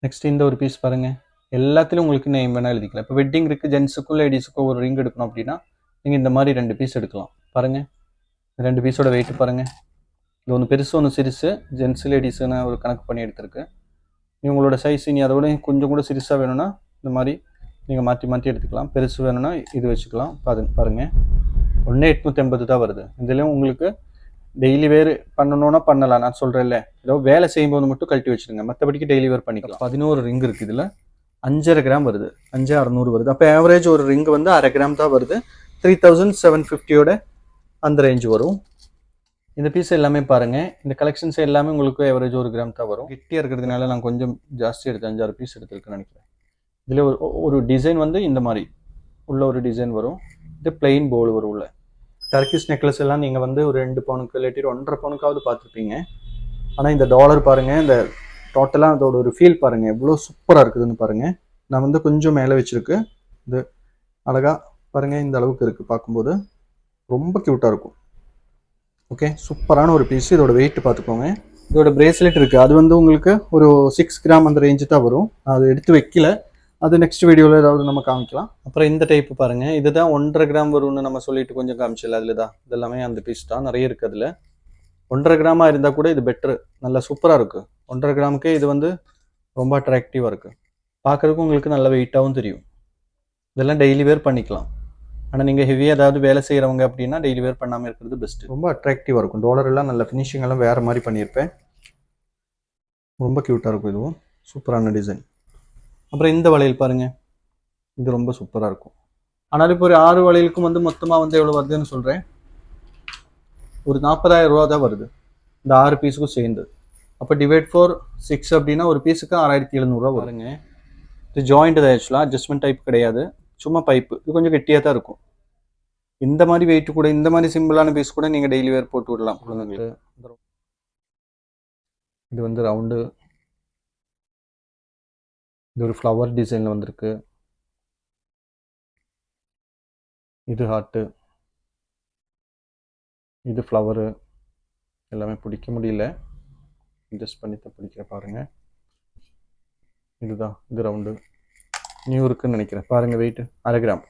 Next இந்த ஒரு piece பாருங்கள். எல்லாத்துலேயும் உங்களுக்கு நேம் வேணால் எழுதிக்கலாம். இப்போ வெட்டிங் இருக்குது, ஜென்ஸுக்கும் லேடிஸுக்கும் ஒரு ரிங் எடுக்கணும் அப்படின்னா நீங்கள் இந்த மாதிரி 2 பீஸ் எடுக்கலாம். பாருங்கள், 2 பீஸோட வெயிட் பாருங்கள். இது ஒன்று பெருசு ஒன்று சிறுசு, ஜென்ஸு லேடிஸுன்னு ஒரு கணக்கு பண்ணி எடுத்துருக்கு. உங்களோட சைஸ் நீ அதோட கொஞ்சம் கூட சிறுசாக வேணும்னா இந்த மாதிரி நீங்கள் மாற்றி மாற்றி எடுத்துக்கலாம். பெருசு வேணும்னா இது வச்சுக்கலாம். பாருங்கள், 1,880 தான் வருது. இதுலேயும் உங்களுக்கு டெய்லி வேர் பண்ணணும்னா பண்ணலாம். நான் சொல்கிறேன்ல, ஏதோ வேலை செய்யும்போது மட்டும் கழட்டி வச்சுருங்க, மற்றபடிக்கு டெய்லி வேர் பண்ணிக்கலாம். 11 ரிங் இருக்குது, இதில் 5.5 கிராம் வருது, 5,600 வருது. அப்போ ஆவரேஜ் ஒரு ரிங் வந்து 1/2 கிராம் தான் வருது. 3,750 அந்த ரேஞ்ச் வரும். இந்த பீஸ் எல்லாமே பாருங்கள், இந்த கலெக்ஷன்ஸ் எல்லாமே உங்களுக்கு ஆவரேஜ் 1 கிராம் தான் வரும். கெட்டியாக இருக்கிறதுனால நான் கொஞ்சம் ஜாஸ்தி எடுத்து 5-6 பீஸ் எடுத்துருக்கேன்னு நினைக்கிறேன். இதில் ஒரு டிசைன் வந்து இந்த மாதிரி உள்ள ஒரு டிசைன் வரும். இது பிளெயின் போல் வரும். உள்ள டர்க்கிஷ் நெக்லஸ் எல்லாம் நீங்கள் வந்து ஒரு 2 பவுனுக்கு இல்லாட்டி 1.5 பவுனுக்காவது பார்த்துருப்பீங்க. ஆனால் இந்த டாலர் பாருங்கள், இந்த டோட்டலாக அதோட ஒரு ஃபீல் பாருங்கள், எவ்வளோ சூப்பராக இருக்குதுன்னு பாருங்கள். நான் வந்து கொஞ்சம் மேலே வச்சுருக்கு, இது அழகாக பாருங்கள், இந்த அளவுக்கு இருக்குது. பார்க்கும்போது ரொம்ப க்யூட்டாக இருக்கும். ஓகே, சூப்பரான ஒரு பீஸ். இதோட வெயிட் பார்த்துக்கோங்க. இதோட பிரேஸ்லெட் இருக்குது, அது வந்து உங்களுக்கு ஒரு 6 கிராம் அந்த ரேஞ்சு தான் வரும். அது எடுத்து வைக்கல, அது நெக்ஸ்ட் வீடியோவில் ஏதாவது நம்ம காமிக்கலாம். அப்புறம் இந்த டைப்பு பாருங்கள், இதுதான் 1.5 கிராம் வரும்னு நம்ம சொல்லிட்டு கொஞ்சம் காமிச்சிடல. அதில் தான் இதெல்லாமே அந்த பீஸ் தான் நிறைய இருக்குது. அதில் 1.5 கிராமாக இருந்தால் கூட இது பெட்ரு, நல்லா சூப்பராக இருக்குது. 1.5 கிராமுக்கே இது வந்து ரொம்ப அட்ராக்டிவாக இருக்குது. பார்க்குறதுக்கு உங்களுக்கு நல்ல வெயிட்டாகவும் தெரியும். இதெல்லாம் டெய்லி வேர் பண்ணிக்கலாம். ஆனால் நீங்கள் ஹெவியாக ஏதாவது வேலை செய்கிறவங்க அப்படின்னா டெய்லி வேர் பண்ணாமல் இருக்கிறது பெஸ்ட்டு. ரொம்ப அட்ராக்டிவாக இருக்கும். டாலர் எல்லாம் நல்ல ஃபினிஷிங் எல்லாம் வேறு மாதிரி பண்ணியிருப்பேன். ரொம்ப க்யூட்டாக இருக்கும். இதுவும் சூப்பரான டிசைன். அப்புறம் இந்த வளையல் பாருங்கள், இது ரொம்ப சூப்பராக இருக்கும். ஆனால் இப்போ ஒரு 6 வளையலுக்கும் வந்து மொத்தமாக வந்து எவ்வளோ வருதுன்னு சொல்கிறேன், ஒரு 40,000 ரூபா தான் வருது இந்த 6 பீஸுக்கும் சேர்ந்து. அப்போ டிவைட் ஃபார் 6 அப்படின்னா ஒரு பீஸுக்கு 6,700 வருங்க. இது ஜாயிண்ட் தான், ஆக்சுவலாக அட்ஜஸ்ட்மெண்ட் டைப் கிடையாது, சும்மா பைப்பு. இது கொஞ்சம் கெட்டியாக தான் இருக்கும். இந்த மாதிரி வெயிட் கூட, இந்த மாதிரி சிம்பிளான பீஸ் கூட நீங்கள் டெய்லி வேர் போட்டு விடலாம் குழந்தைங்களுக்கு. இது வந்து ரவுண்டு, இது ஒரு ஃப்ளவர் டிசைனில் வந்திருக்கு. இது ஹார்ட்டு, இது ஃப்ளவரு. எல்லாமே பிடிக்க முடியல, அட்ஜஸ்ட் பண்ணி தான் பிடிக்கிற பாருங்கள். இதுதான், இது ரவுண்டு நியூ இருக்குன்னு நினைக்கிறேன். பாருங்கள், weight 1/2 gram.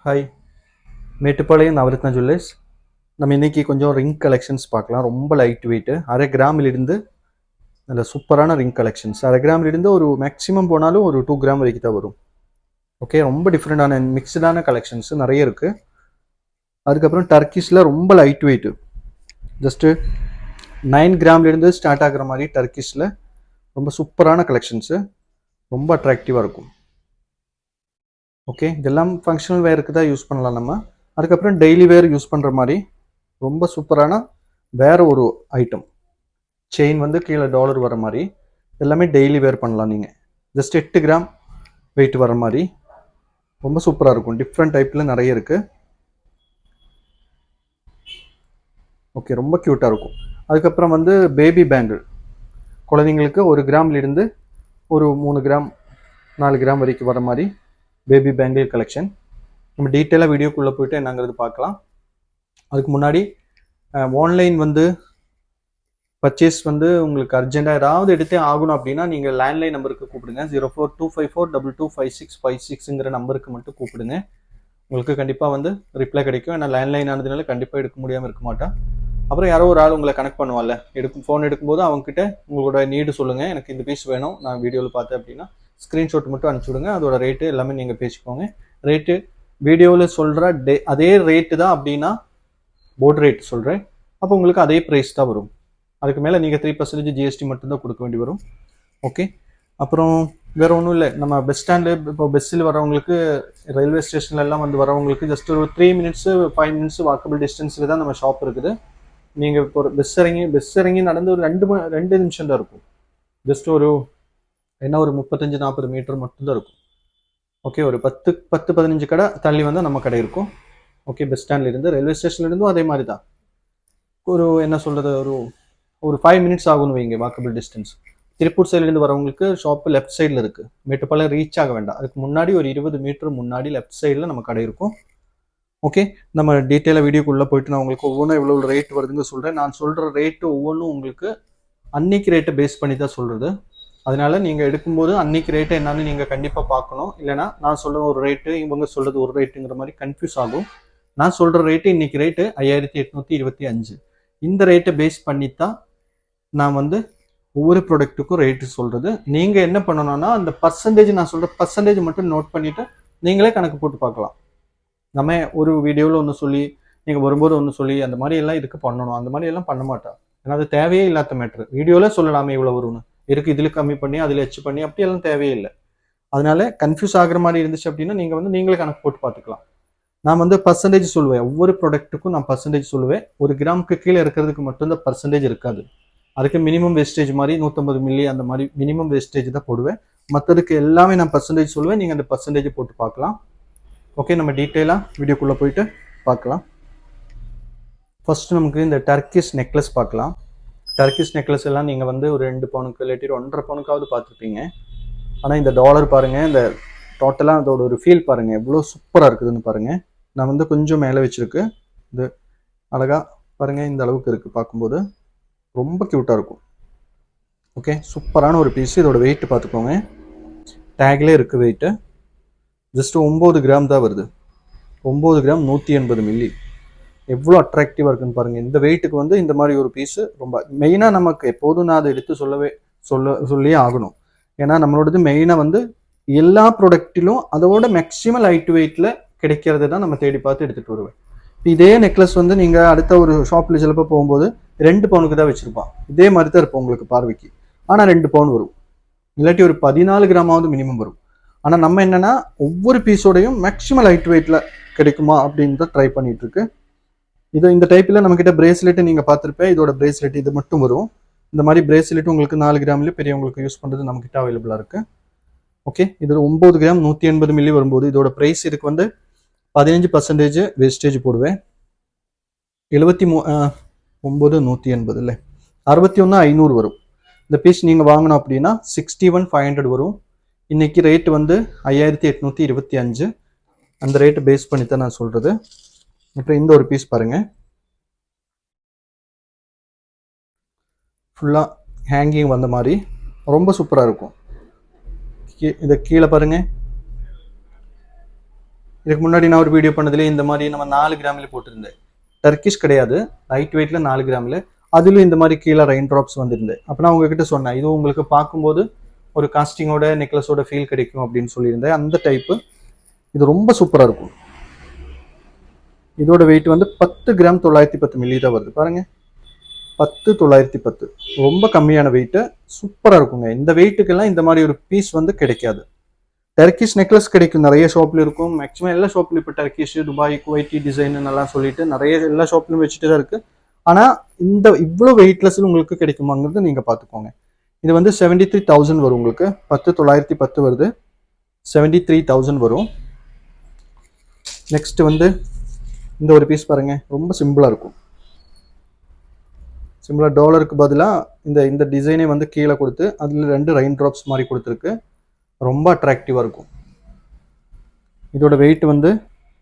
Hi, Mettupalayam Navratna jewellers. நம்ம இன்றைக்கி கொஞ்சம் ரிங் கலெக்ஷன்ஸ் பார்க்கலாம். ரொம்ப லைட் வெயிட்டு, 1/2 கிராமிலிருந்து நல்ல சூப்பரான ரிங் கலெக்ஷன்ஸ். 1/2 கிராமிலிருந்து ஒரு மேக்ஸிமம் போனாலும் ஒரு 2 கிராம் வரைக்கும் தான் வரும். ஓகே, ரொம்ப டிஃப்ரெண்டான மிக்சடான கலெக்ஷன்ஸ் நிறைய இருக்குது. அதுக்கப்புறம் டர்க்கிஷில் ரொம்ப லைட் வெயிட்டு, ஜஸ்ட்டு 9 கிராம்லேருந்து ஸ்டார்ட் ஆகிற மாதிரி டர்க்கிஷில் ரொம்ப சூப்பரான கலெக்ஷன்ஸு, ரொம்ப அட்ராக்டிவாக இருக்கும். ஓகே, இதெல்லாம் ஃபங்க்ஷனல் வேருக்கு தான் யூஸ் பண்ணலாம் நம்ம. அதுக்கப்புறம் டெய்லி வேர் யூஸ் பண்ணுற மாதிரி ரொம்ப சூப்பரான வேறு ஒரு ஐட்டம். செயின் வந்து கீழே டாலர் வர மாதிரி, எல்லாமே டெய்லி வேர் பண்ணலாம் நீங்கள். ஜஸ்ட் 8 கிராம் வெயிட் வர மாதிரி ரொம்ப சூப்பராக இருக்கும். டிஃப்ரெண்ட் டைப்பில் நிறைய இருக்குது. ஓகே, ரொம்ப க்யூட்டாக இருக்கும். அதுக்கப்புறம் வந்து பேபி பேங்கிள், குழந்தைங்களுக்கு 1 கிராம்லேருந்து ஒரு 3 கிராம் 4 கிராம் வரைக்கும் வர மாதிரி பேபி பேங்கிள் கலெக்ஷன். நம்ம டீட்டெயிலாக வீடியோக்குள்ளே போய்ட்டு என்னங்கிறது பார்க்கலாம். அதுக்கு முன்னாடி ஆன்லைன் வந்து பர்ச்சேஸ் வந்து உங்களுக்கு அர்ஜென்ட்டாக ஏதாவது எடுத்தே ஆகணும் அப்படின்னா நீங்கள் லேண்ட்லைன் நம்பருக்கு கூப்பிடுங்க. 0425425656ங்கிற நம்பருக்கு மட்டும் கூப்பிடுங்க. உங்களுக்கு கண்டிப்பாக வந்து ரிப்ளை கிடைக்கும். ஏன்னா லேண்ட்லைன் ஆனதுனால கண்டிப்பாக எடுக்க முடியாமல் இருக்க மாட்டேன். அப்புறம் யாரோ ஒரு ஆள் உங்களை கனெக்ட் பண்ணுவாள்ல, ஃபோன் எடுக்கும்போது அவங்ககிட்ட உங்களோட நீடு சொல்லுங்கள், எனக்கு இந்த பீஸ் வேணும், நான் வீடியோவில் பார்த்தேன் அப்படின்னா ஸ்க்ரீன்ஷாட் மட்டும் அனுப்பிச்சி விடுங்க. அதோட ரேட்டு எல்லாமே நீங்கள் பேசிக்கோங்க. ரேட்டு வீடியோவில் சொல்கிற அதே ரேட்டு தான் அப்படின்னா போர்டு ரேட் சொல்கிறேன். அப்போ உங்களுக்கு அதே ப்ரைஸ் தான் வரும். அதுக்கு மேலே நீங்கள் 3% ஜிஎஸ்டி மட்டும்தான் கொடுக்க வேண்டி வரும். ஓகே, அப்புறம் வேறு ஒன்றும் இல்லை. நம்ம பஸ் ஸ்டாண்டு இப்போ பஸ்ஸில் வரவங்களுக்கு, ரயில்வே ஸ்டேஷன்லலாம் வந்து வரவங்களுக்கு ஜஸ்ட் ஒரு 3 மினிட்ஸ் 5 மினிட்ஸ் வாக்கபிள் டிஸ்டன்ஸில் தான் நம்ம ஷாப் இருக்குது. நீங்கள் இப்போ ஒரு பஸ் இறங்கி நடந்து ஒரு 2 நிமிஷம் தான் இருக்கும். ஜஸ்ட் ஒரு 35-40 மீட்டர் மட்டும்தான் இருக்கும். ஓகே, ஒரு 10-15 கடை தள்ளி வந்து நம்ம கடை இருக்கும். ஓகே, பஸ் ஸ்டாண்ட்லேருந்து ரயில்வே ஸ்டேஷன்லேருந்தும் அதே மாதிரி தான். ஒரு என்ன சொல்கிறது, ஒரு 5 மினிட்ஸ் ஆகும்னு வைங்க வாக்கபிள் டிஸ்டன்ஸ். திருப்பூர் சைட்லேருந்து வரவங்களுக்கு ஷாப்பு லெஃப்ட் சைடில் இருக்குது. மேட்டுப்பாளையம் ரீச் ஆக வேண்டாம், அதுக்கு முன்னாடி ஒரு 20 மீட்டர் முன்னாடி லெஃப்ட் சைடில் நம்ம கடை இருக்கும். ஓகே, நம்ம டீட்டெயிலாக வீடியோக்குள்ளே போயிட்டு நான் உங்களுக்கு ஒவ்வொன்றும் எவ்வளோ ரேட் வருதுன்னு சொல்கிறேன். நான் சொல்கிற ரேட்டு ஒவ்வொன்றும் உங்களுக்கு அன்னைக்கு ரேட்டை பேஸ் பண்ணி தான் சொல்கிறது. அதனால நீங்கள் எடுக்கும்போது அன்னைக்கு ரேட்டை என்னன்னு நீங்கள் கண்டிப்பாக பார்க்கணும். இல்லைனா நான் சொல்கிற ஒரு ரேட்டு, இவங்க சொல்கிறது ஒரு ரேட்டுங்கிற மாதிரி கன்ஃபியூஸ் ஆகும். நான் சொல்கிற ரேட்டு இன்னைக்கு ரேட்டு 5825. இந்த ரேட்டை பேஸ் பண்ணி தான் நான் வந்து ஒவ்வொரு ப்ராடக்ட்டுக்கும் ரேட்டு சொல்கிறது. நீங்கள் என்ன பண்ணணும்னா அந்த பர்சன்டேஜ், நான் சொல்கிற பர்சன்டேஜ் மட்டும் நோட் பண்ணிவிட்டு நீங்களே கணக்கு போட்டு பார்க்கலாம். நம்ம ஒரு வீடியோவில் ஒன்று சொல்லி நீங்கள் வரும்போது ஒன்று சொல்லி அந்த மாதிரி எல்லாம் இதுக்கு பண்ணணும், அந்த மாதிரி எல்லாம் பண்ண மாட்டோம். ஏன்னா அது தேவையே இல்லாத மேட்ரு. வீடியோவில் சொல்லலாமே இவ்வளோ வரும்னு, இருக்குது இதில் கம்மி பண்ணி அதில் எச்சு பண்ணி அப்படியெல்லாம் தேவையே இல்லை. அதனால கன்ஃபியூஸ் ஆகிற மாதிரி இருந்துச்சு அப்படின்னா நீங்கள் வந்து நீங்களே கணக்கு போட்டு பார்த்துக்கலாம். நான் வந்து பர்சன்டேஜ் சொல்லுவேன், ஒவ்வொரு ப்ராடக்ட்டுக்கும் நான் பர்சன்டேஜ் சொல்லுவேன். 1 கிராமுக்கு கீழே இருக்கிறதுக்கு மட்டும்தான் பர்சன்டேஜ் இருக்காது. அதுக்கு மினிமம் வேஸ்டேஜ் மாதிரி 150 மில்லி அந்த மாதிரி மினிமம் வேஸ்டேஜ் தான் போடுவேன். மற்றதுக்கு எல்லாமே நான் பர்சன்டேஜ் சொல்லுவேன், நீங்கள் அந்த பர்சன்டேஜ் போட்டு பார்க்கலாம். ஓகே, நம்ம டீட்டெயிலாக வீடியோக்குள்ளே போயிட்டு பார்க்கலாம். ஃபர்ஸ்ட் நமக்கு இந்த டர்க்கிஷ் நெக்லஸ் பார்க்கலாம். டர்க்கிஷ் நெக்லஸ் எல்லாம் நீங்கள் வந்து ஒரு 2 பவுனுக்கு இல்லாட்டி 1.5 பவுனுக்காவது பார்த்துருப்பீங்க. ஆனால் இந்த டாலர் பாருங்கள், இந்த டோட்டலாக அதோட ஒரு ஃபீல் பாருங்கள், எவ்வளோ சூப்பராக இருக்குதுன்னு பாருங்கள். நான் வந்து கொஞ்சம் மேலே வச்சுருக்கு, இது அழகாக பாருங்கள், இந்த அளவுக்கு இருக்குது. பார்க்கும்போது ரொம்ப க்யூட்டாக இருக்கும். ஓகே, சூப்பரான ஒரு பீஸ். இதோட வெயிட் பார்த்துக்கோங்க, டேக்லேயே இருக்குது வெயிட்டு. ஜஸ்ட் 9 கிராம் தான் வருது. 9 கிராம் 180 மில்லி. எவ்வளோ அட்ராக்டிவாக இருக்குன்னு பாருங்கள். இந்த வெயிட்டுக்கு வந்து இந்த மாதிரி ஒரு பீஸு ரொம்ப மெயினாக நமக்கு எப்போதும் நான் அதை எடுத்து சொல்லியே ஆகணும். ஏன்னா நம்மளோடது மெயினாக வந்து எல்லா ப்ராடக்ட்டிலும் அதோட மேக்ஸிமல் லைட் வெயிட்டில் கிடைக்கிறது தான் நம்ம தேடி பார்த்து எடுத்துகிட்டு வருவேன். இதே நெக்லஸ் வந்து நீங்கள் அடுத்த ஒரு ஷாப்பில் சிலப்போ போகும்போது 2 பவுனுக்கு தான் வச்சுருப்பான். இதே மாதிரி தான் இருப்போம் உங்களுக்கு பார்வைக்கு. ஆனால் 2 பவுன் வரும், இல்லாட்டி ஒரு 14 கிராமாவது மினிமம் வரும். ஆனால் நம்ம என்னென்னா ஒவ்வொரு பீஸோடையும் மேக்ஸிமம் லைட் வெயிட்டில் கிடைக்குமா அப்படின்னு தான் ட்ரை பண்ணிட்டு இருக்கு. இந்த டைப்பில் நம்மக்கிட்ட பிரேஸ்லெட்டு நீங்கள் பார்த்துருப்பேன். இதோட பிரேஸ்லெட் இது மட்டும் வரும். இந்த மாதிரி பிரேஸ்லெட் உங்களுக்கு 4 கிராம்லேயே பெரியவங்களுக்கு யூஸ் பண்ணுறது நம்மக்கிட்ட அவைலபிளாக இருக்குது. ஓகே, இது 9 கிராம் 180 மில்லி வரும்போது இதோட ப்ரைஸ் இதுக்கு வந்து 15% வேஸ்டேஜ் போடுவேன். 9,180 இல்லை 61,500 வரும். இந்த பீஸ் நீங்கள் வாங்கணும் அப்படின்னா 61,500 வரும். இன்னைக்கு ரேட் வந்து 5,825. அந்த ரேட்டு பேஸ் பண்ணி தான் நான் சொல்கிறது. அப்புறம் இந்த ஒரு பீஸ் பாருங்கள், ஃபுல்லாக ஹேங்கிங் வந்த மாதிரி ரொம்ப சூப்பராக இருக்கும். இதை கீழே பாருங்கள், இதுக்கு முன்னாடி நான் ஒரு வீடியோ பண்ணதுலேயே இந்த மாதிரி நம்ம 4 கிராமில் போட்டிருந்தேன். டர்க்கிஷ் கிடையாது, லைட் வெயிட்டில் 4 கிராமில். அதிலும் இந்த மாதிரி கீழே ரெயின் ட்ராப்ஸ் வந்துருந்தேன். அப்போ நான் உங்ககிட்ட சொன்னேன், இது உங்களுக்கு பார்க்கும்போது ஒரு காஸ்டிங்கோட நெக்லஸோட ஃபீல் கிடைக்கும் அப்படின்னு சொல்லியிருந்தேன். அந்த டைப்பு இது ரொம்ப சூப்பராக இருக்கும். இதோட வெயிட் வந்து 10 கிராம் 910 மில்லி தான் வருது. பாருங்கள், 10,910, ரொம்ப கம்மியான வெயிட்டு. சூப்பராக இருக்குங்க. இந்த வெயிட்டுக்கெல்லாம் இந்த மாதிரி ஒரு பீஸ் வந்து கிடைக்காது. டர்க்கிஷ் நெக்லஸ் கிடைக்கும், நிறைய ஷாப்பில் இருக்கும். மேக்ஸிமம் எல்லா ஷாப்லையும் இப்போ டர்க்கிஷ், துபாய், குவைட்டி டிசைன் எல்லாம் சொல்லிட்டு நிறைய எல்லா ஷாப்லையும் வச்சுட்டு தான் இருக்குது. ஆனால் இவ்வளோ வெயிட்லெஸ்ஸில் உங்களுக்கு கிடைக்குமாங்கிறது நீங்கள் பார்த்துக்கோங்க. இது வந்து 73,000 வரும் உங்களுக்கு. 10,910 வருது, 73,000 வரும். நெக்ஸ்ட் வந்து இந்த ஒரு பீஸ் பாருங்கள், ரொம்ப சிம்பிளாக இருக்கும். சிம்பிளாக டாலருக்கு பதிலாக இந்த டிசைனே வந்து கீழே கொடுத்து அதில் 2 ரெயின் ட்ராப்ஸ் மாதிரி கொடுத்துருக்கு. ரொம்ப அட்ராக்டிவாக இருக்கும். இதோட வெயிட் வந்து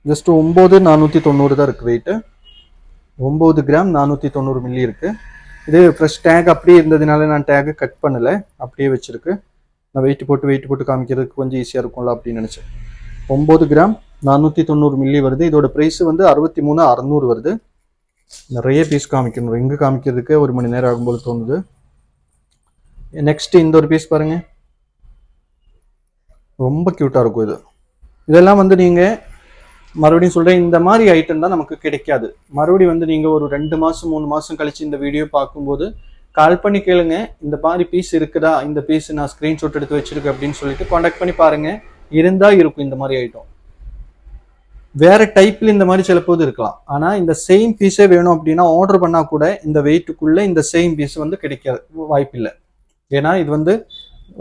ஜஸ்ட் 9,490 தான் இருக்குது வெயிட்டு. 9 கிராம் 490 மில்லி இருக்குது. இது ஃப்ரெஷ் டேக் அப்படியே இருந்ததுனால நான் டேக்கு கட் பண்ணலை, அப்படியே வச்சுருக்கு. நான் வெயிட் போட்டு காமிக்கிறதுக்கு கொஞ்சம் ஈஸியாக இருக்கும்ல அப்படின்னு நினச்சேன். 9 கிராம் 490 மில்லி வருது. இதோட ப்ரைஸ் வந்து 63,600 வருது. நிறைய பீஸ் காமிக்கணும், எங்கே காமிக்கிறதுக்கு 1 மணி நேரம் ஆகும்போது தோணுது. நெக்ஸ்ட் இந்த ஒரு பீஸ் பாருங்கள், ரொம்ப க்யூட்டாக இருக்கும். இதெல்லாம் வந்து நீங்கள் மறுபடியும் சொல்கிறேன், இந்த மாதிரி ஐட்டம் தான் நமக்கு கிடைக்காது. மறுபடியும் வந்து நீங்கள் ஒரு 2 மாதம் 3 மாதம் கழிச்சு இந்த வீடியோ பார்க்கும்போது கால் பண்ணி கேளுங்க, இந்த மாதிரி பீஸ் இருக்குதா, இந்த பீஸ் நான் ஸ்க்ரீன்ஷாட் எடுத்து வச்சிருக்கேன் அப்படின்னு சொல்லிட்டு காண்டாக்ட் பண்ணி பாருங்க. இருந்தால் இருக்கும் இந்த மாதிரி ஐட்டம். வேற டைப்ல இந்த மாதிரி சில போது இருக்கலாம். ஆனால் இந்த சேம் பீஸே வேணும் அப்படின்னா ஆர்டர் பண்ணால் கூட இந்த வெயிட்டுக்குள்ளே இந்த சேம் பீஸ் வந்து கிடைக்க வாய்ப்பில்லை. ஏன்னா இது வந்து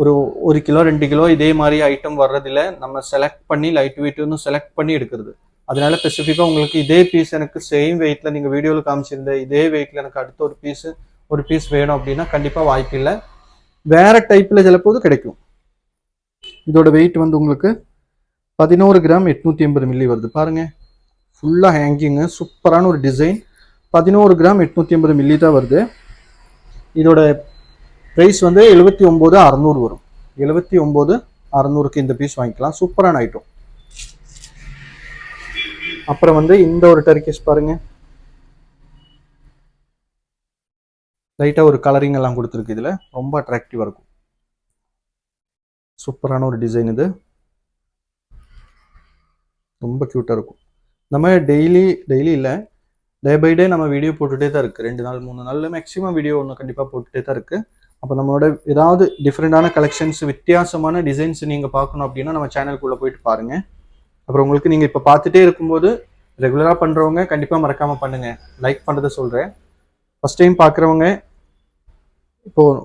ஒரு 1 கிலோ 2 கிலோ இதே மாதிரி ஐட்டம் வர்றதில்ல. நம்ம செலக்ட் பண்ணி லைட் வெயிட்னு செலக்ட் பண்ணி எடுக்கிறது. அதனால ஸ்பெசிஃபிக்காக உங்களுக்கு இதே பீஸ் எனக்கு சேம் வெயிட்ல நீங்கள் வீடியோவில் காமிச்சிருந்த இதே வெயிட்ல எனக்கு அடுத்த ஒரு பீஸ் வேணும் அப்படின்னா கண்டிப்பாக வாய்ப்பில்லை. வேற டைப்ல சில போது கிடைக்கும். இதோட வெயிட் வந்து உங்களுக்கு 11 கிராம் 880 மில்லி வருது. பாருங்க, ஃபுல்லாக ஹேங்கிங்கு, சூப்பரான ஒரு டிசைன். 11 கிராம் 880 மில்லி தான் வருது. இதோட ப்ரைஸ் வந்து 79,600 வரும். 79,600க்கு இந்த பீஸ் வாங்கிக்கலாம். சூப்பரான ஐட்டம். அப்புறம் வந்து இந்த ஒரு டர்க்கிஷ் பாருங்க, லைட்டாக ஒரு கலரிங் எல்லாம் கொடுத்துருக்கு. இதில் ரொம்ப அட்ராக்டிவாக இருக்கும். சூப்பரான ஒரு டிசைன். இது ரொம்ப க்யூட்டாக இருக்கும். நம்ம டெய்லி இல்லை, டே பை டே நம்ம வீடியோ போட்டுகிட்டே தான் இருக்குது. 2 நாள் 3 நாளில் மேக்ஸிமம் வீடியோ ஒன்று கண்டிப்பாக போட்டுகிட்டே தான் இருக்குது. அப்போ நம்மளோட ஏதாவது டிஃப்ரெண்டான கலெக்ஷன்ஸ், வித்தியாசமான டிசைன்ஸ் நீங்கள் பார்க்கணும் அப்படின்னா நம்ம சேனலுக்குள்ளே போயிட்டு பாருங்கள். அப்புறம் உங்களுக்கு நீங்கள் இப்போ பார்த்துட்டே இருக்கும்போது ரெகுலராக பண்ணுறவங்க கண்டிப்பாக மறக்காமல் பண்ணுங்கள். லைக் பண்ணுறதை சொல்கிறேன். ஃபஸ்ட் டைம் பார்க்குறவங்க இப்போது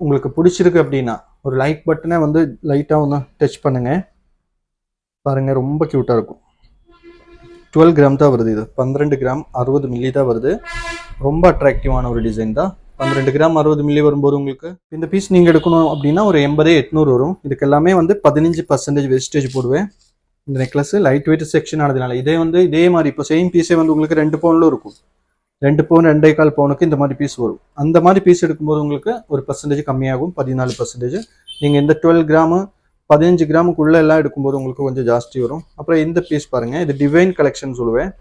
உங்களுக்கு பிடிச்சிருக்கு அப்படின்னா ஒரு லைக் பட்டனை வந்து லைட்டாக ஒன்று டச் பண்ணுங்கள். பாருங்கள், ரொம்ப க்யூட்டாக இருக்கும். 12 கிராம் தான் வருது. இது 12 கிராம் 60 மில்லி தான் வருது. ரொம்ப அட்ராக்டிவான ஒரு டிசைன் தான். 12 கிராம் 60 மில்லி வரும்போது உங்களுக்கு இந்த பீஸ் நீங்கள் எடுக்கணும் அப்படின்னா ஒரு 80,800 வரும். இதுக்கு எல்லாமே வந்து 15% வேஸ்டேஜ் போடுவேன். இந்த நெக்லஸ் லைட் வெயிட் செக்ஷன் ஆனதுனால இதே மாதிரி இப்போ சேம் பீஸே வந்து உங்களுக்கு 2 பவுனில் இருக்கும். 2 பவுன் 2.25 பவுனுக்கு இந்த மாதிரி பீஸ் வரும். அந்த மாதிரி பீஸ் எடுக்கும்போது உங்களுக்கு ஒரு % கம்மியாகும், 14%. நீங்கள் இந்த 12 கிராமு 15 கிராமுக்குள்ளே எல்லாம் எடுக்கும்போது உங்களுக்கு கொஞ்சம் ஜாஸ்தி வரும். அப்புறம் இந்த பீஸ் பாருங்கள், இது டிவைன் கலெக்ஷன் சொல்லுவேன்.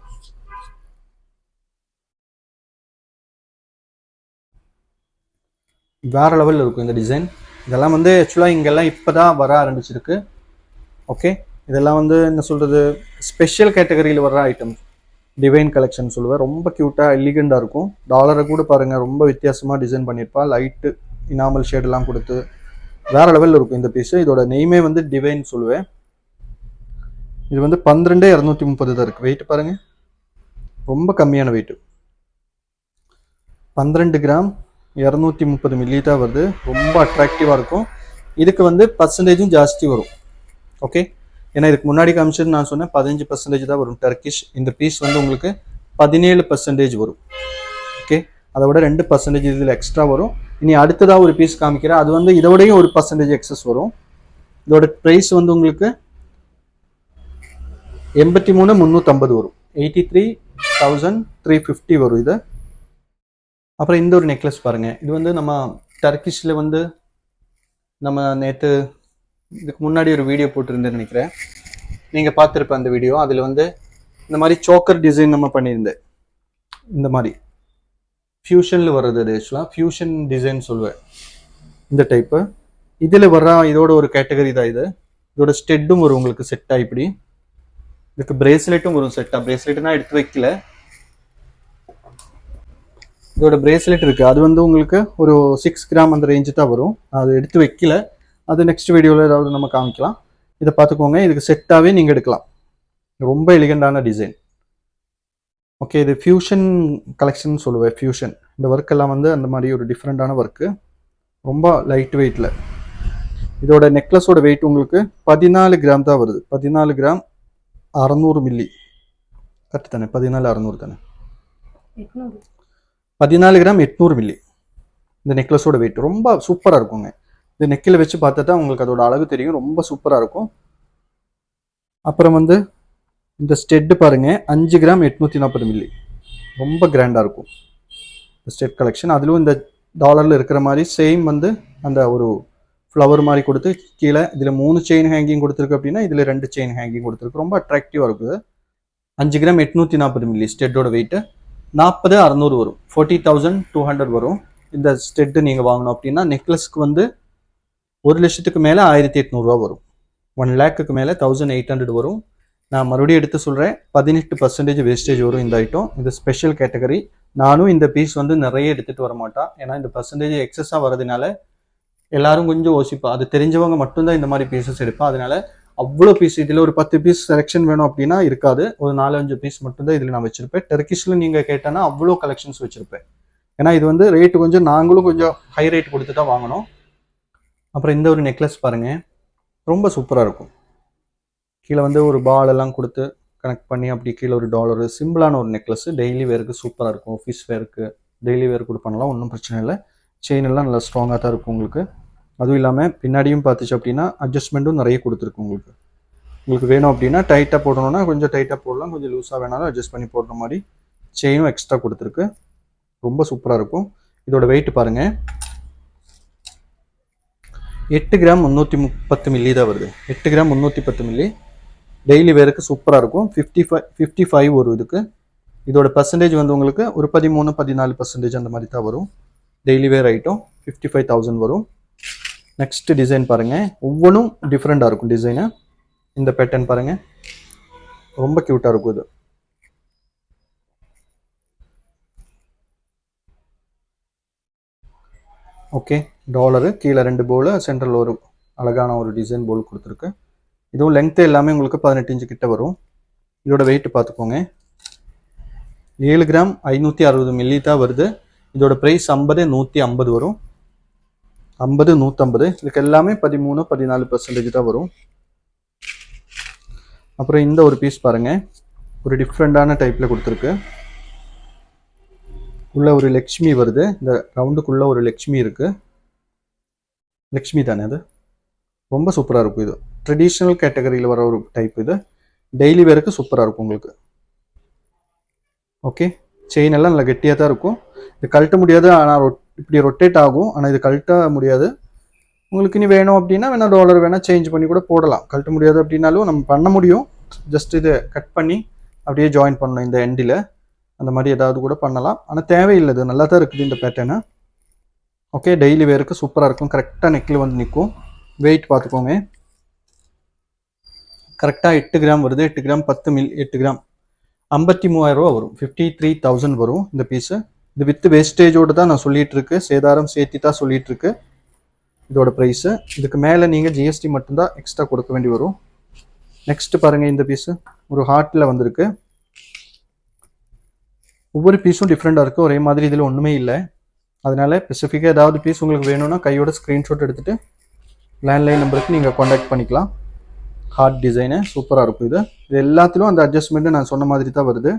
வேற லெவலில் இருக்கும் இந்த டிசைன். இதெல்லாம் வந்து ஆக்சுவலாக இங்கெல்லாம் இப்போ தான் வர ஆரம்பிச்சிருக்கு. ஓகே, இதெல்லாம் வந்து என்ன சொல்கிறது, ஸ்பெஷல் கேட்டகரியில் வர்ற ஐட்டம். டிவைன் கலெக்ஷன் சொல்லுவேன். ரொம்ப க்யூட்டாக எலிகண்டாக இருக்கும். டாலரை கூட பாருங்கள், ரொம்ப வித்தியாசமாக டிசைன் பண்ணியிருப்பா. லைட்டு இனாமல் ஷேடெல்லாம் கொடுத்து வேறு லெவலில் இருக்கும் இந்த பீஸு. இதோட நெய்மே வந்து டிவைன் சொல்லுவேன். இது வந்து 12,230 தான் இருக்குது. வெயிட் பாருங்கள், ரொம்ப கம்மியான வெயிட்டு. 12 கிராம் 230 மில்லி தான் வருது. ரொம்ப அட்ராக்டிவாக இருக்கும். இதுக்கு வந்து பர்சன்டேஜும் ஜாஸ்தி வரும். ஓகே, ஏன்னா இதுக்கு முன்னாடி காமிச்சது நான் சொன்னேன் 15% தான் வரும் டர்க்கிஷ். இந்த பீஸ் வந்து உங்களுக்கு 17% வரும். ஓகே, அதை விட 2% இதில் எக்ஸ்ட்ரா வரும். இனி அடுத்ததாக ஒரு பீஸ் காமிக்கிறேன், அது வந்து இதோடையும் ஒரு % எக்ஸஸ் வரும். இதோட ப்ரைஸ் வந்து உங்களுக்கு 83,350 வரும். 83,350 வரும் இது. அப்புறம் இந்த ஒரு நெக்லஸ் பாருங்கள். இது வந்து நம்ம டர்க்கிஷில் வந்து நம்ம நேற்று இதுக்கு முன்னாடி ஒரு வீடியோ போட்டிருந்தேன்னு நினைக்கிறேன், நீங்கள் பார்த்துருப்பேன் அந்த வீடியோ. அதில் வந்து இந்த மாதிரி சோக்கர் டிசைன் நம்ம பண்ணியிருந்தேன். இந்த மாதிரி ஃபியூஷனில் வர்றது, அது ஆக்சுவலாக ஃபியூஷன் டிசைன் சொல்லுவேன் இந்த டைப்பு. இதில் வர்ற இதோட ஒரு கேட்டகரி தான் இது. இதோட ஸ்டெட்டும் வரும் உங்களுக்கு செட்டாக. இப்படி இதுக்கு பிரேஸ்லெட்டும் வரும் செட்டாக. பிரேஸ்லெட்னா எடுத்து வைக்கல, இதோட பிரேஸ்லெட் இருக்குது. அது வந்து உங்களுக்கு ஒரு 6 கிராம் அந்த ரேஞ்சு தான் வரும். அது எடுத்து வைக்கல, அது நெக்ஸ்ட் வீடியோவில் ஏதாவது நம்ம காமிக்கலாம். இதை பார்த்துக்கோங்க. இதுக்கு செட்டாகவே நீங்கள் எடுக்கலாம். ரொம்ப எலிகண்டான டிசைன். ஓகே, இது ஃபியூஷன் கலெக்ஷன் சொல்லுவேன். ஃபியூஷன் இந்த ஒர்க்கெல்லாம் வந்து அந்த மாதிரி ஒரு டிஃப்ரெண்ட்டான ஒர்க்கு, ரொம்ப லைட் வெயிட்டில். இதோட நெக்லஸோட வெயிட் உங்களுக்கு 14 கிராம் தான் வருது. 14 கிராம் 600 மில்லி. கரெக்ட் தானே? 14,600 தானே? 14 கிராம் 800 மில்லி இந்த நெக்லஸோட வெயிட். ரொம்ப சூப்பராக இருக்குங்க. இது நெக்கில் வச்சு பார்த்தா தான் உங்களுக்கு அதோட அழகு தெரியும். ரொம்ப சூப்பராக இருக்கும். அப்புறம் வந்து இந்த ஸ்டெட்டு பாருங்கள், 5 கிராம் 840 மில்லி. ரொம்ப கிராண்டாக இருக்கும் இந்த ஸ்டெட் கலெக்ஷன். அதிலும் இந்த டாலரில் இருக்கிற மாதிரி சேம் வந்து அந்த ஒரு ஃப்ளவர் மாதிரி கொடுத்து கீழே இதில் 3 செயின் ஹேங்கிங் கொடுத்துருக்கு அப்படின்னா இதில் 2 செயின் ஹேங்கிங் கொடுத்துருக்கு. ரொம்ப அட்ராக்டிவாக இருக்குது. 5 கிராம் 840 மில்லி ஸ்டெட்டோட வெயிட்டு. 40,600 வரும். 40,200 வரும். இந்த ஸ்டெட்டு நீங்கள் வாங்கணும் அப்படின்னா நெக்லஸ்க்கு வந்து 1 லட்சத்துக்கு மேலே 1,800 ரூபா வரும். 1 லேக்குக்கு மேலே 1,800 வரும். நான் மறுபடியும் எடுத்து சொல்கிறேன், 18% வேஸ்டேஜ் வரும் இந்த ஐட்டம். இது ஸ்பெஷல் கேட்டகரி. நானும் இந்த பீஸ் வந்து நிறைய எடுத்துகிட்டு வர மாட்டேன், ஏன்னா இந்த பர்சன்டேஜ் எக்ஸஸாக வரதுனால எல்லாரும் கொஞ்சம் யோசிப்பா. அது தெரிஞ்சவங்க மட்டும்தான் இந்த மாதிரி பீசஸ் எடுப்பா. அதனால அவ்வளோ பீஸ் இதில் ஒரு 10 பீஸ் செலெக்ஷன் வேணும் அப்படின்னா இருக்காது. ஒரு 4-5 பீஸ் மட்டும்தான் இதில் நான் வச்சிருப்பேன். டர்க்கிஷில் நீங்கள் கேட்டேன்னா அவ்வளோ கலெக்ஷன்ஸ் வச்சிருப்பேன். ஏன்னா இது வந்து ரேட்டு கொஞ்சம் நாங்களும் கொஞ்சம் ஹை ரேட் கொடுத்து தான் வாங்கணும். அப்புறம் இந்த ஒரு நெக்லஸ் பாருங்க, ரொம்ப சூப்பராக இருக்கும். கீழே வந்து ஒரு பால் எல்லாம் கொடுத்து கனெக்ட் பண்ணி அப்படி கீழே ஒரு டாலரு, சிம்பிளான ஒரு நெக்லஸ். டெய்லி வேருக்கு சூப்பராக இருக்கும். ஆஃபீஸ் வேருக்கு, டெய்லி வேர் கூட பண்ணலாம், ஒன்றும் பிரச்சனை இல்லை. செயின் எல்லாம் நல்லா ஸ்ட்ராங்காக தான் இருக்கும் உங்களுக்கு. அதுவும் இல்லாமல் பின்னாடியும் பார்த்துச்சு அப்படின்னா அட்ஜஸ்ட்மெண்ட்டும் நிறைய கொடுத்துருக்கு உங்களுக்கு. உங்களுக்கு வேணும் அப்படின்னா டைட்டாக போடணும்னா கொஞ்சம் டைட்டாக போடலாம், கொஞ்சம் லூஸாக வேணாலும் அட்ஜஸ்ட் பண்ணி போடுற மாதிரி செயினும் எக்ஸ்ட்ரா கொடுத்துருக்கு. ரொம்ப சூப்பராக இருக்கும். இதோட வெயிட் பாருங்கள், 8 கிராம் 310 மில்லி தான் வருது. 8 கிராம் 310 மில்லி. டெய்லி வேருக்கு சூப்பராக இருக்கும். 55 வரும் இதுக்கு. இதோட பர்சன்டேஜ் வந்து உங்களுக்கு ஒரு 13-14% அந்த மாதிரி தான் வரும். டெய்லி வேர் ஐட்டம் 55,000 வரும். நெக்ஸ்ட் டிசைன் பாருங்கள், ஒவ்வொன்றும் டிஃப்ரெண்ட்டாக இருக்கும் டிசைனு. இந்த பேட்டர்ன் பாருங்கள், ரொம்ப க்யூட்டாக இருக்கும் இது. ஓகே, டாலரு கீழே 2 போல், சென்ட்ரல் ஒரு அழகான ஒரு டிசைன் போல் கொடுத்துருக்கு. இதுவும் லென்த்து எல்லாமே உங்களுக்கு 18 இன்ச்சு கிட்ட வரும். இதோட வெயிட் பார்த்துக்கோங்க, 7 கிராம் 560 மில்லி தான் வருது. இதோட ப்ரைஸ் 50, 150 வரும். 50, 150. இதுக்கு எல்லாமே 13-14% தான் வரும். அப்புறம் இந்த ஒரு பீஸ் பாருங்க, ஒரு டிஃப்ரெண்டான டைப்பில் கொடுத்துருக்கு. உள்ள ஒரு லக்ஷ்மி வருது. இந்த ரவுண்டுக்குள்ள ஒரு லக்ஷ்மி இருக்கு. லக்ஷ்மி தானே அது? ரொம்ப சூப்பராக இருக்கும். இது ட்ரெடிஷ்னல் கேட்டகரியில் வர ஒரு டைப். இது டெய்லி வேருக்கு சூப்பராக இருக்கும் உங்களுக்கு. ஓகே, செயின் எல்லாம் நல்லா கெட்டியாக தான் இருக்கும். இது கழட்ட முடியாது, ஆனால் இப்படி ரொட்டேட் ஆகும், ஆனால் இது கழட்ட முடியாது. உங்களுக்கு இனி வேணும் அப்படின்னா வேணால் டாலர் வேணால் சேஞ்ச் பண்ணி கூட போடலாம். கழட்ட முடியாது அப்படின்னாலும் நம்ம பண்ண முடியும். ஜஸ்ட் இதை கட் பண்ணி அப்படியே ஜாயின் பண்ணணும் இந்த எண்டில். அந்த மாதிரி ஏதாவது கூட பண்ணலாம், ஆனால் தேவையில்லை. இது நல்லா தான் இருக்குது இந்த பேட்டர்னு. ஓகே, டெய்லி வேருக்கு சூப்பராக இருக்கும். கரெக்டாக நெக்கில் வந்து நிற்கும். வெயிட் பார்த்துக்கோங்க, கரெக்டாக 8 கிராம் வருது. 8 கிராம் 10 மில்லி, 8 கிராம் 53,000 ரூபா வரும். 53,000 வரும் இந்த பீஸு. இது வித் வேஸ்டேஜோடு தான் நான் சொல்லிட்டு இருக்கு, சேதாரம் சேர்த்து தான் சொல்லிட்டு இருக்கு இதோட ப்ரைஸு. இதுக்கு மேலே நீங்கள் ஜிஎஸ்டி மட்டும்தான் எக்ஸ்ட்ரா கொடுக்க வேண்டி வரும். நெக்ஸ்ட் பாருங்கள், இந்த பீஸு ஒரு ஹார்ட்டில் வந்திருக்கு. ஒவ்வொரு பீஸும் டிஃப்ரெண்டாக இருக்குது, ஒரே மாதிரி இதில் ஒன்றுமே இல்லை. அதனால ஸ்பெசிஃபிக்காக ஏதாவது பீஸ் உங்களுக்கு வேணும்னா கையோட ஸ்க்ரீன்ஷாட் எடுத்துகிட்டு லேண்ட்லைன் நம்பருக்கு நீங்கள் காண்டாக்ட் பண்ணிக்கலாம். ஹார்ட் டிசைனு சூப்பராக இருக்கும். இது எல்லாத்திலும் அந்த அட்ஜஸ்ட்மெண்ட்டு நான் சொன்ன மாதிரி தான் வருது.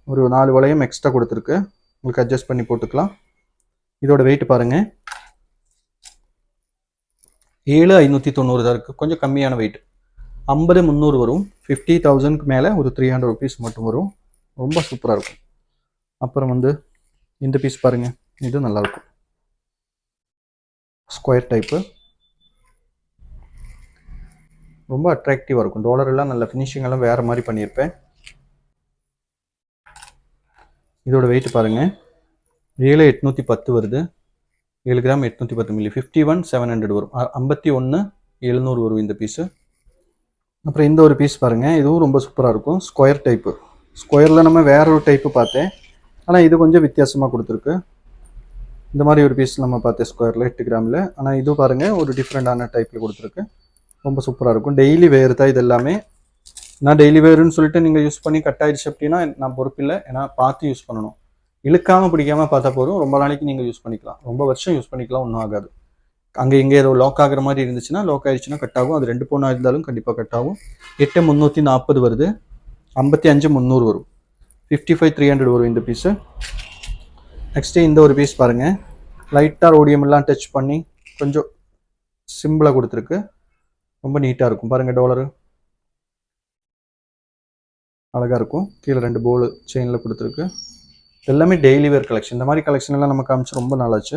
ஒரு 4 வளையம் எக்ஸ்ட்ரா கொடுத்துருக்கு, உங்களுக்கு அட்ஜஸ்ட் பண்ணி போட்டுக்கலாம். இதோட வெயிட் பாருங்கள், 7,590 தான் இருக்குது. கொஞ்சம் கம்மியான வெயிட். 50-300 வரும். 50,000க்கு மேலே ஒரு 300 ருபீஸ் மட்டும் வரும். ரொம்ப சூப்பராக இருக்கும். அப்புறம் வந்து இந்த பீஸ் பாருங்கள், இது நல்லாயிருக்கும். ஸ்கொயர் டைப்பு, ரொம்ப அட்ராக்டிவாக இருக்கும். டாலர் எல்லாம் நல்ல ஃபினிஷிங் எல்லாம் வேறு மாதிரி பண்ணியிருப்பேன். இதோட வெயிட் பாருங்கள், 7,810 வருது. 7 கிராம் 810 மில்லி. 51,700 வரும். 51,700 வரும் இந்த பீஸு. அப்புறம் இந்த ஒரு பீஸ் பாருங்கள், இதுவும் ரொம்ப சூப்பராக இருக்கும். Square type. ஸ்கொயரில் நம்ம வேற ஒரு டைப்பு பார்த்தேன், ஆனால் இது கொஞ்சம் வித்தியாசமாக கொடுத்துருக்கு. இந்த மாதிரி ஒரு பீஸ் நம்ம பார்த்தேன் ஸ்கொயரில் 8 கிராமில். ஆனால் இது பாருங்கள், ஒரு டிஃப்ரெண்டான டைப்பில் கொடுத்துருக்கு. ரொம்ப சூப்பராக இருக்கும். டெய்லி வேர் தான் இது எல்லாமே. நான் டெய்லி வேருன்னு சொல்லிட்டு நீங்கள் யூஸ் பண்ணி கட் ஆகிடுச்சு அப்படின்னா நான் பொறுப்பில்லை, ஏன்னா பார்த்து யூஸ் பண்ணணும். இழுக்காமல் பிடிக்காமல் பார்த்தா போதும், ரொம்ப நாளைக்கு நீங்கள் யூஸ் பண்ணிக்கலாம், ரொம்ப வருஷம் யூஸ் பண்ணிக்கலாம், ஒன்றும் ஆகாது. அங்கே இங்கே ஏதோ லாக் ஆகிற மாதிரி இருந்துச்சுன்னா, லாக் ஆகிடுச்சுன்னா கட் ஆகும். அது 2 பவுனாக இருந்தாலும் கண்டிப்பாக கட் ஆகும். 8,340 வருது. 55,300 வரும். 55,300 வரும் இந்த பீஸு. நெக்ஸ்ட்டு இந்த ஒரு பீஸ் பாருங்கள், லைட்டாக ரோடியம் எல்லாம் டச் பண்ணி கொஞ்சம் சிம்பிளாக கொடுத்துருக்கு. ரொம்ப நீட்டாக இருக்கும் பாருங்கள். டாலரு அழகாக இருக்கும். கீழே 2 போல் செயினில் கொடுத்துருக்கு. எல்லாமே டெய்லி வேர் கலெக்ஷன். இந்த மாதிரி கலெக்ஷன் எல்லாம் நம்ம காமிச்சு ரொம்ப நாளாச்சு.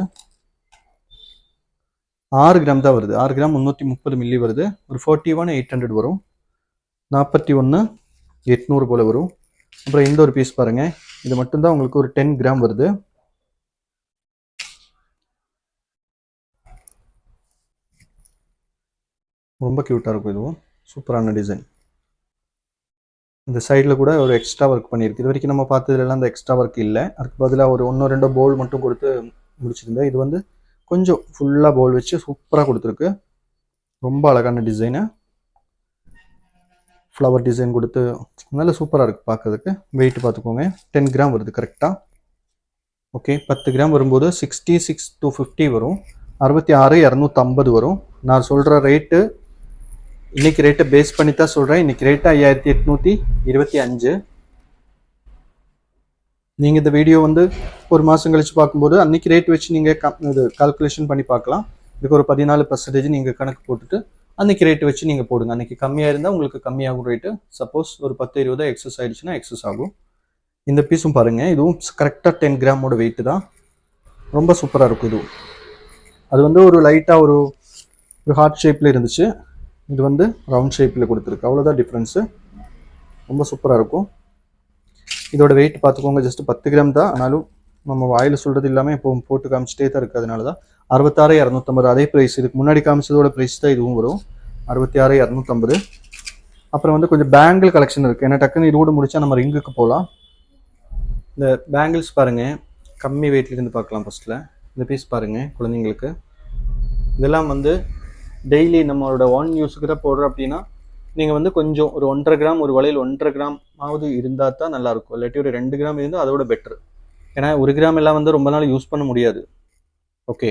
6 கிராம் தான் வருது. 6 கிராம் 330 மில்லி வருது. ஒரு 41,800 வரும். 41,800 போல் வரும். அப்புறம் இந்த ஒரு பீஸ் பாருங்கள், இது மட்டும்தான் உங்களுக்கு ஒரு 10 கிராம் வருது. ரொம்ப க்யூட்டாக இருக்கும். இதுவும் சூப்பரான டிசைன். இந்த சைடில் கூட ஒரு எக்ஸ்ட்ரா ஒர்க் பண்ணியிருக்கு. இது வரைக்கும் நம்ம பார்த்ததுலாம் அந்த எக்ஸ்ட்ரா ஒர்க் இல்லை. அதுக்கு பதிலாக ஒரு 1-2 போல் மட்டும் கொடுத்து முடிச்சிருந்தேன். இது வந்து கொஞ்சம் ஃபுல்லாக போல் வச்சு சூப்பராக கொடுத்துருக்கு. ரொம்ப அழகான டிசைனு, ஃப்ளவர் டிசைன் கொடுத்து நல்ல சூப்பராக இருக்குது பார்க்கறதுக்கு. வெயிட் பார்த்துக்கோங்க, 10 கிராம் வருது கரெக்டாக. ஓகே, 10 கிராம் வரும்போது 66,250 வரும். 66,250 வரும். நான் சொல்கிற ரேட்டு இன்னைக்கு ரேட்டை பேஸ் பண்ணி தான் சொல்கிறேன். இன்னைக்கு ரேட்டு 5,825. நீங்கள் இந்த வீடியோ வந்து ஒரு மாதம் கழிச்சு பார்க்கும்போது அன்றைக்கி ரேட் வச்சு நீங்கள் இது கால்குலேஷன் பண்ணி பார்க்கலாம். இதுக்கு ஒரு 14% நீங்கள் கணக்கு போட்டுட்டு அன்றைக்கி ரேட்டு வச்சு நீங்கள் போடுங்க. அன்றைக்கி கம்மியாக இருந்தால் உங்களுக்கு கம்மியாகும் ரேட்டு. சப்போஸ் ஒரு 10-20 எக்ஸஸ் ஆகிடுச்சுன்னா எக்ஸஸ் ஆகும். இந்த பீஸும் பாருங்கள், இதுவும் கரெக்டாக 10 கிராமோட வெயிட்டு தான். ரொம்ப சூப்பராக இருக்கும் இதுவும். அது வந்து ஒரு லைட்டாக ஒரு ஹார்ட் ஷேப்பில் இருந்துச்சு, இது வந்து ரவுண்ட் ஷேப்பில் கொடுத்துருக்கு. அவ்வளோதான் டிஃப்ரென்ஸு. ரொம்ப சூப்பராக இருக்கும். இதோட வெயிட் பார்த்துக்கோங்க, ஜஸ்ட் 10 கிராம் தான். ஆனாலும் நம்ம வாயில் சொல்கிறது இல்லாமல் இப்போ போட்டு காமிச்சிட்டே தான் இருக்குது. அதனால தான் 66,250 அதே ப்ரைஸ். இதுக்கு முன்னாடி காமிச்சதோட ப்ரைஸ் தான் இதுவும் வரும், 66,250. அப்புறம் வந்து கொஞ்சம் பேங்கிள் கலெக்ஷன் இருக்குது. ஏன்னா டக்குன்னு இது கூட முடிச்சா நம்ம ரிங்குக்கு போகலாம். இந்த பேங்கிள்ஸ் பாருங்கள், கம்மி வெயிட்லேருந்து பார்க்கலாம். ஃபஸ்ட்டில் இந்த பீஸ் பாருங்கள், குழந்தைங்களுக்கு இதெல்லாம் வந்து டெய்லி நம்மளோட ஒன் யூஸுக்கு தான் போடுறோம். அப்படின்னா நீங்கள் வந்து கொஞ்சம் ஒரு 1.5 கிராம், ஒரு வளையல் 1.5 கிராம் ஆவது இருந்தால் தான் நல்லாயிருக்கும். இல்லாட்டி ஒரு 2 கிராம் இருந்தால் அதோட பெட்ரு. ஏன்னா 1 கிராம் எல்லாம் வந்து ரொம்ப நாள் யூஸ் பண்ண முடியாது. ஓகே,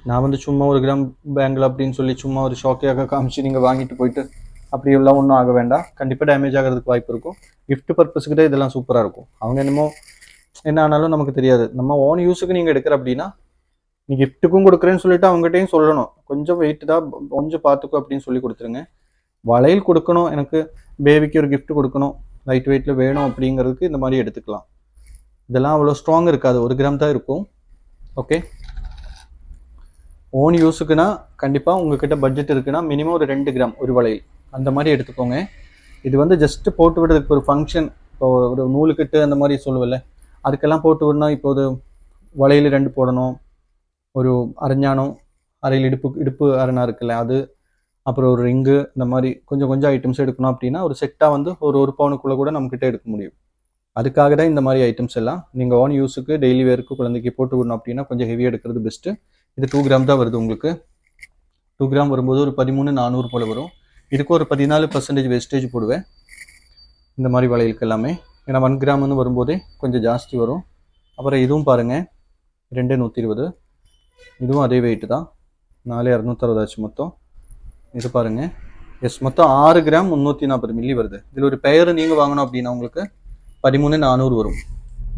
நான் வந்து சும்மா 1 கிராம் பேங்கிள் அப்படின்னு சொல்லி சும்மா ஒரு ஷாக்கையாக காமிச்சு நீங்கள் வாங்கிட்டு போயிட்டு அப்படி எல்லாம் ஒன்றும் ஆக வேண்டாம். கண்டிப்பாக டேமேஜ் ஆகிறதுக்கு வாய்ப்பு இருக்கும். கிஃப்ட் பர்பஸுக்கு தான் இதெல்லாம் சூப்பராக இருக்கும். அவங்க என்னமோ என்ன ஆனாலும் நமக்கு தெரியாது. நம்ம ஓன் யூஸுக்கு நீங்கள் எடுக்கிற அப்படின்னா நீ கிஃப்ட்டுக்கும் கொடுக்குறேன்னு சொல்லிட்டு அவங்ககிட்டையும் சொல்லணும், கொஞ்சம் வெயிட் தான், கொஞ்சம் பார்த்துக்கோ அப்படின்னு சொல்லி கொடுத்துருங்க. வளையல் கொடுக்கணும், எனக்கு பேபிக்கு ஒரு கிஃப்ட் கொடுக்கணும், லைட் வெயிட்டில் வேணும் அப்படிங்கிறதுக்கு இந்த மாதிரி எடுத்துக்கலாம். இதெல்லாம் அவ்வளோ ஸ்ட்ராங் இருக்காது, 1 கிராம் தான் இருக்கும். ஓகே, ஓன் யூஸுக்குன்னா கண்டிப்பாக உங்ககிட்ட பட்ஜெட் இருக்குன்னா மினிமம் ஒரு 2 கிராம் ஒரு வளையல் அந்த மாதிரி எடுத்துக்கோங்க. இது வந்து ஜஸ்ட்டு போட்டு விடுறதுக்கு ஒரு ஃபங்க்ஷன், இப்போ ஒரு நூலுக்கட்டு அந்த மாதிரி சொல்லுவல, அதுக்கெல்லாம் போட்டு விடணும். இப்போது வளையல் 2 போடணும், ஒரு அரஞ்சானம், அரையில் இடுப்பு அரணா இருக்குல்ல அது, அப்புறம் ஒரு ரிங்கு, இந்த மாதிரி கொஞ்சம் கொஞ்சம் ஐட்டம்ஸ் எடுக்கணும். அப்படின்னா ஒரு செட்டாக வந்து ஒரு பவுனுக்குள்ளே கூட நம்மக்கிட்ட எடுக்க முடியும். அதுக்காக தான் இந்த மாதிரி ஐட்டம்ஸ் எல்லாம். நீங்கள் ஓன் யூஸுக்கு டெய்லி வேருக்கு குழந்தைக்கு போட்டு விடணும் அப்படின்னா கொஞ்சம் ஹெவியாக எடுக்கிறது பெஸ்ட்டு. இது 2 கிராம் தான் வருது உங்களுக்கு. 2 கிராம் வரும்போது ஒரு 13,400 போல் வரும். இதுக்கு ஒரு 14% வேஸ்டேஜ் போடுவேன் இந்த மாதிரி வளையலுக்கு எல்லாமே. ஏன்னா 1 கிராம்னு வரும்போதே கொஞ்சம் ஜாஸ்தி வரும். அப்புறம் இதுவும் பாருங்கள், 2,120. இதுவும் அதே வெயிட்டு தான், 4,260 ஆச்சு மொத்தம். இது பாருங்கள், எஸ், மொத்தம் 6 கிராம் 340 மில்லி வருது. இதில் ஒரு பெயர் நீங்கள் வாங்கணும் அப்படின்னா உங்களுக்கு 13,400 வரும்.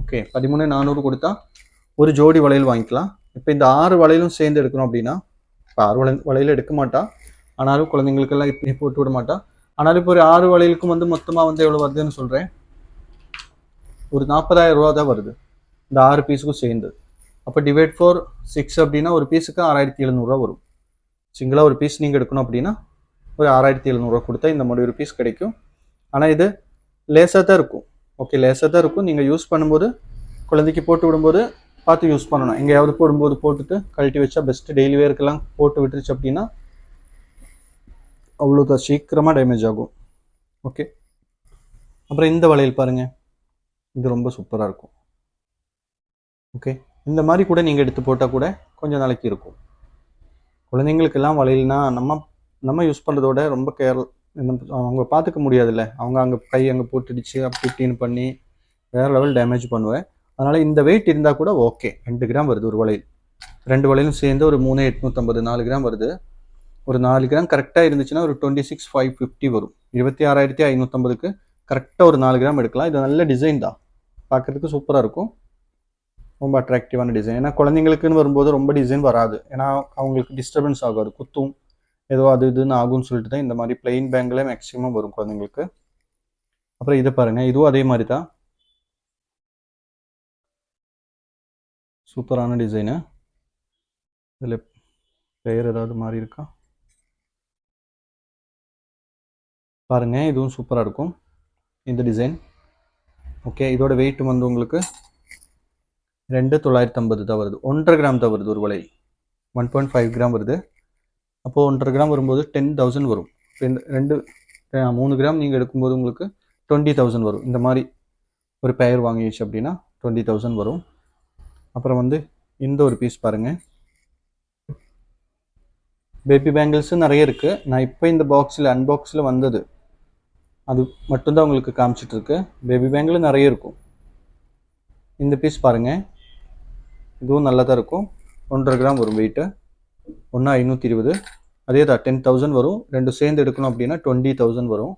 ஓகே, 13,400 கொடுத்தா ஒரு ஜோடி வளையல் வாங்கிக்கலாம். இப்போ இந்த 6 வளையலும் சேர்ந்து எடுக்கணும் அப்படின்னா, இப்போ 6 வளையல் எடுக்க மாட்டா, ஆனாலும் குழந்தைங்களுக்கெல்லாம் இப்படி போட்டு விட மாட்டா. ஆனாலும் இப்போ ஒரு 6 வளையலுக்கும் வந்து மொத்தமாக வந்து எவ்வளோ வருதுன்னு சொல்கிறேன், ஒரு 40,000 ரூபா தான் வருது இந்த 6 பீஸுக்கும் சேர்ந்து. அப்போ டிவைட் ஃபார் 6 அப்படின்னா ஒரு பீஸுக்கு 6,700 வரும். சிங்கிளாக ஒரு பீஸ் நீங்கள் எடுக்கணும் அப்படின்னா ஒரு 6,700 கொடுத்தா இந்த மாதிரி ஒரு பீஸ் கிடைக்கும். ஆனால் இது லேசாக தான் இருக்கும். ஓகே, லேசாக தான் இருக்கும். நீங்கள் யூஸ் பண்ணும்போது குழந்தைக்கு போட்டு விடும்போது பார்த்து யூஸ் பண்ணணும். எங்கேயாவது போடும்போது போட்டுட்டு கழட்டி வச்சா பெஸ்ட்டு. டெய்லி வேர்க்கெல்லாம் போட்டு விட்டுருச்சு அப்படின்னா அவ்வளோதான், சீக்கிரமாக டேமேஜ் ஆகும். ஓகே, அப்புறம் இந்த வளையல் பாருங்கள், இது ரொம்ப சூப்பராக இருக்கும். ஓகே, இந்த மாதிரி கூட நீங்கள் எடுத்து போட்டால் கூட கொஞ்சம் நாளைக்கு இருக்கும். குழந்தைங்களுக்கெல்லாம் வளையல்னா நம்ம யூஸ் பண்ணுறதோட ரொம்ப அவங்க பார்த்துக்க முடியாதுல்ல, அவங்க அங்கே கை அங்கே போட்டுடுச்சு அப்படி இப்படின்னு பண்ணி வேறு லெவல் டேமேஜ் பண்ணுவேன். அதனால் இந்த வெயிட் இருந்தால் கூட ஓகே. 2 கிராம் வருது ஒரு வளையல், 2 வளையலும் சேர்ந்து ஒரு 3,850, 4 கிராம் வருது. ஒரு 4 கிராம் கரெக்டாக இருந்துச்சுன்னா ஒரு 26,550 வரும். 26,550க்கு கரெக்டாக ஒரு 4 கிராம் எடுக்கலாம். இது நல்ல டிசைன் தான், பார்க்குறதுக்கு சூப்பராக இருக்கும், ரொம்ப அட்ராக்டிவான டிசைன். ஏன்னா குழந்தைங்களுக்குன்னு வரும்போது ரொம்ப டிசைன் வராது, ஏன்னா அவங்களுக்கு டிஸ்டர்பன்ஸ் ஆகாது, குத்தும் ஏதோ அது இதுன்னு ஆகும்னு சொல்லிட்டு தான் இந்த மாதிரி பிளெயின் பேங்கில் மேக்ஸிமம் வரும் குழந்தைங்களுக்கு. அப்புறம் இதை பாருங்கள், இதுவும் அதே மாதிரி தான், சூப்பரான டிசைனு. இதில் பெயர் ஏதாவது மாறி இருக்கா பாருங்கள், இதுவும் சூப்பராக இருக்கும் இந்த டிசைன். ஓகே, இதோட வெயிட் வந்து உங்களுக்கு 2,950 தான் வருது. 1.5 கிராம் தான் வருது ஒரு வளையல், 1.5 கிராம் வருது. அப்போது 1.5 கிராம் வரும்போது 10,000 வரும். 3 கிராம் நீங்கள் எடுக்கும்போது உங்களுக்கு 20,000 வரும். இந்த மாதிரி ஒரு பெயர் வாங்கிடுச்சு அப்படின்னா 20,000 வரும். அப்புறம் வந்து இந்த ஒரு பீஸ் பாருங்கள், பேபி பேங்கிள்ஸும் நிறைய இருக்குது. நான் இப்போ இந்த பாக்ஸில் அன்பாக்ஸில் வந்தது அது மட்டும்தான் உங்களுக்கு காமிச்சிட்ருக்கு. பேபி பேங்கிள் நிறைய இருக்கும். இந்த பீஸ் பாருங்கள், இதுவும் நல்லா தான் இருக்கும். 1.5 கிராம் வரும் வெயிட்டு. ஒன்று 520, அதே தான் 10,000 வரும். ரெண்டு சேர்ந்து எடுக்கணும் அப்படின்னா 20,000 வரும்.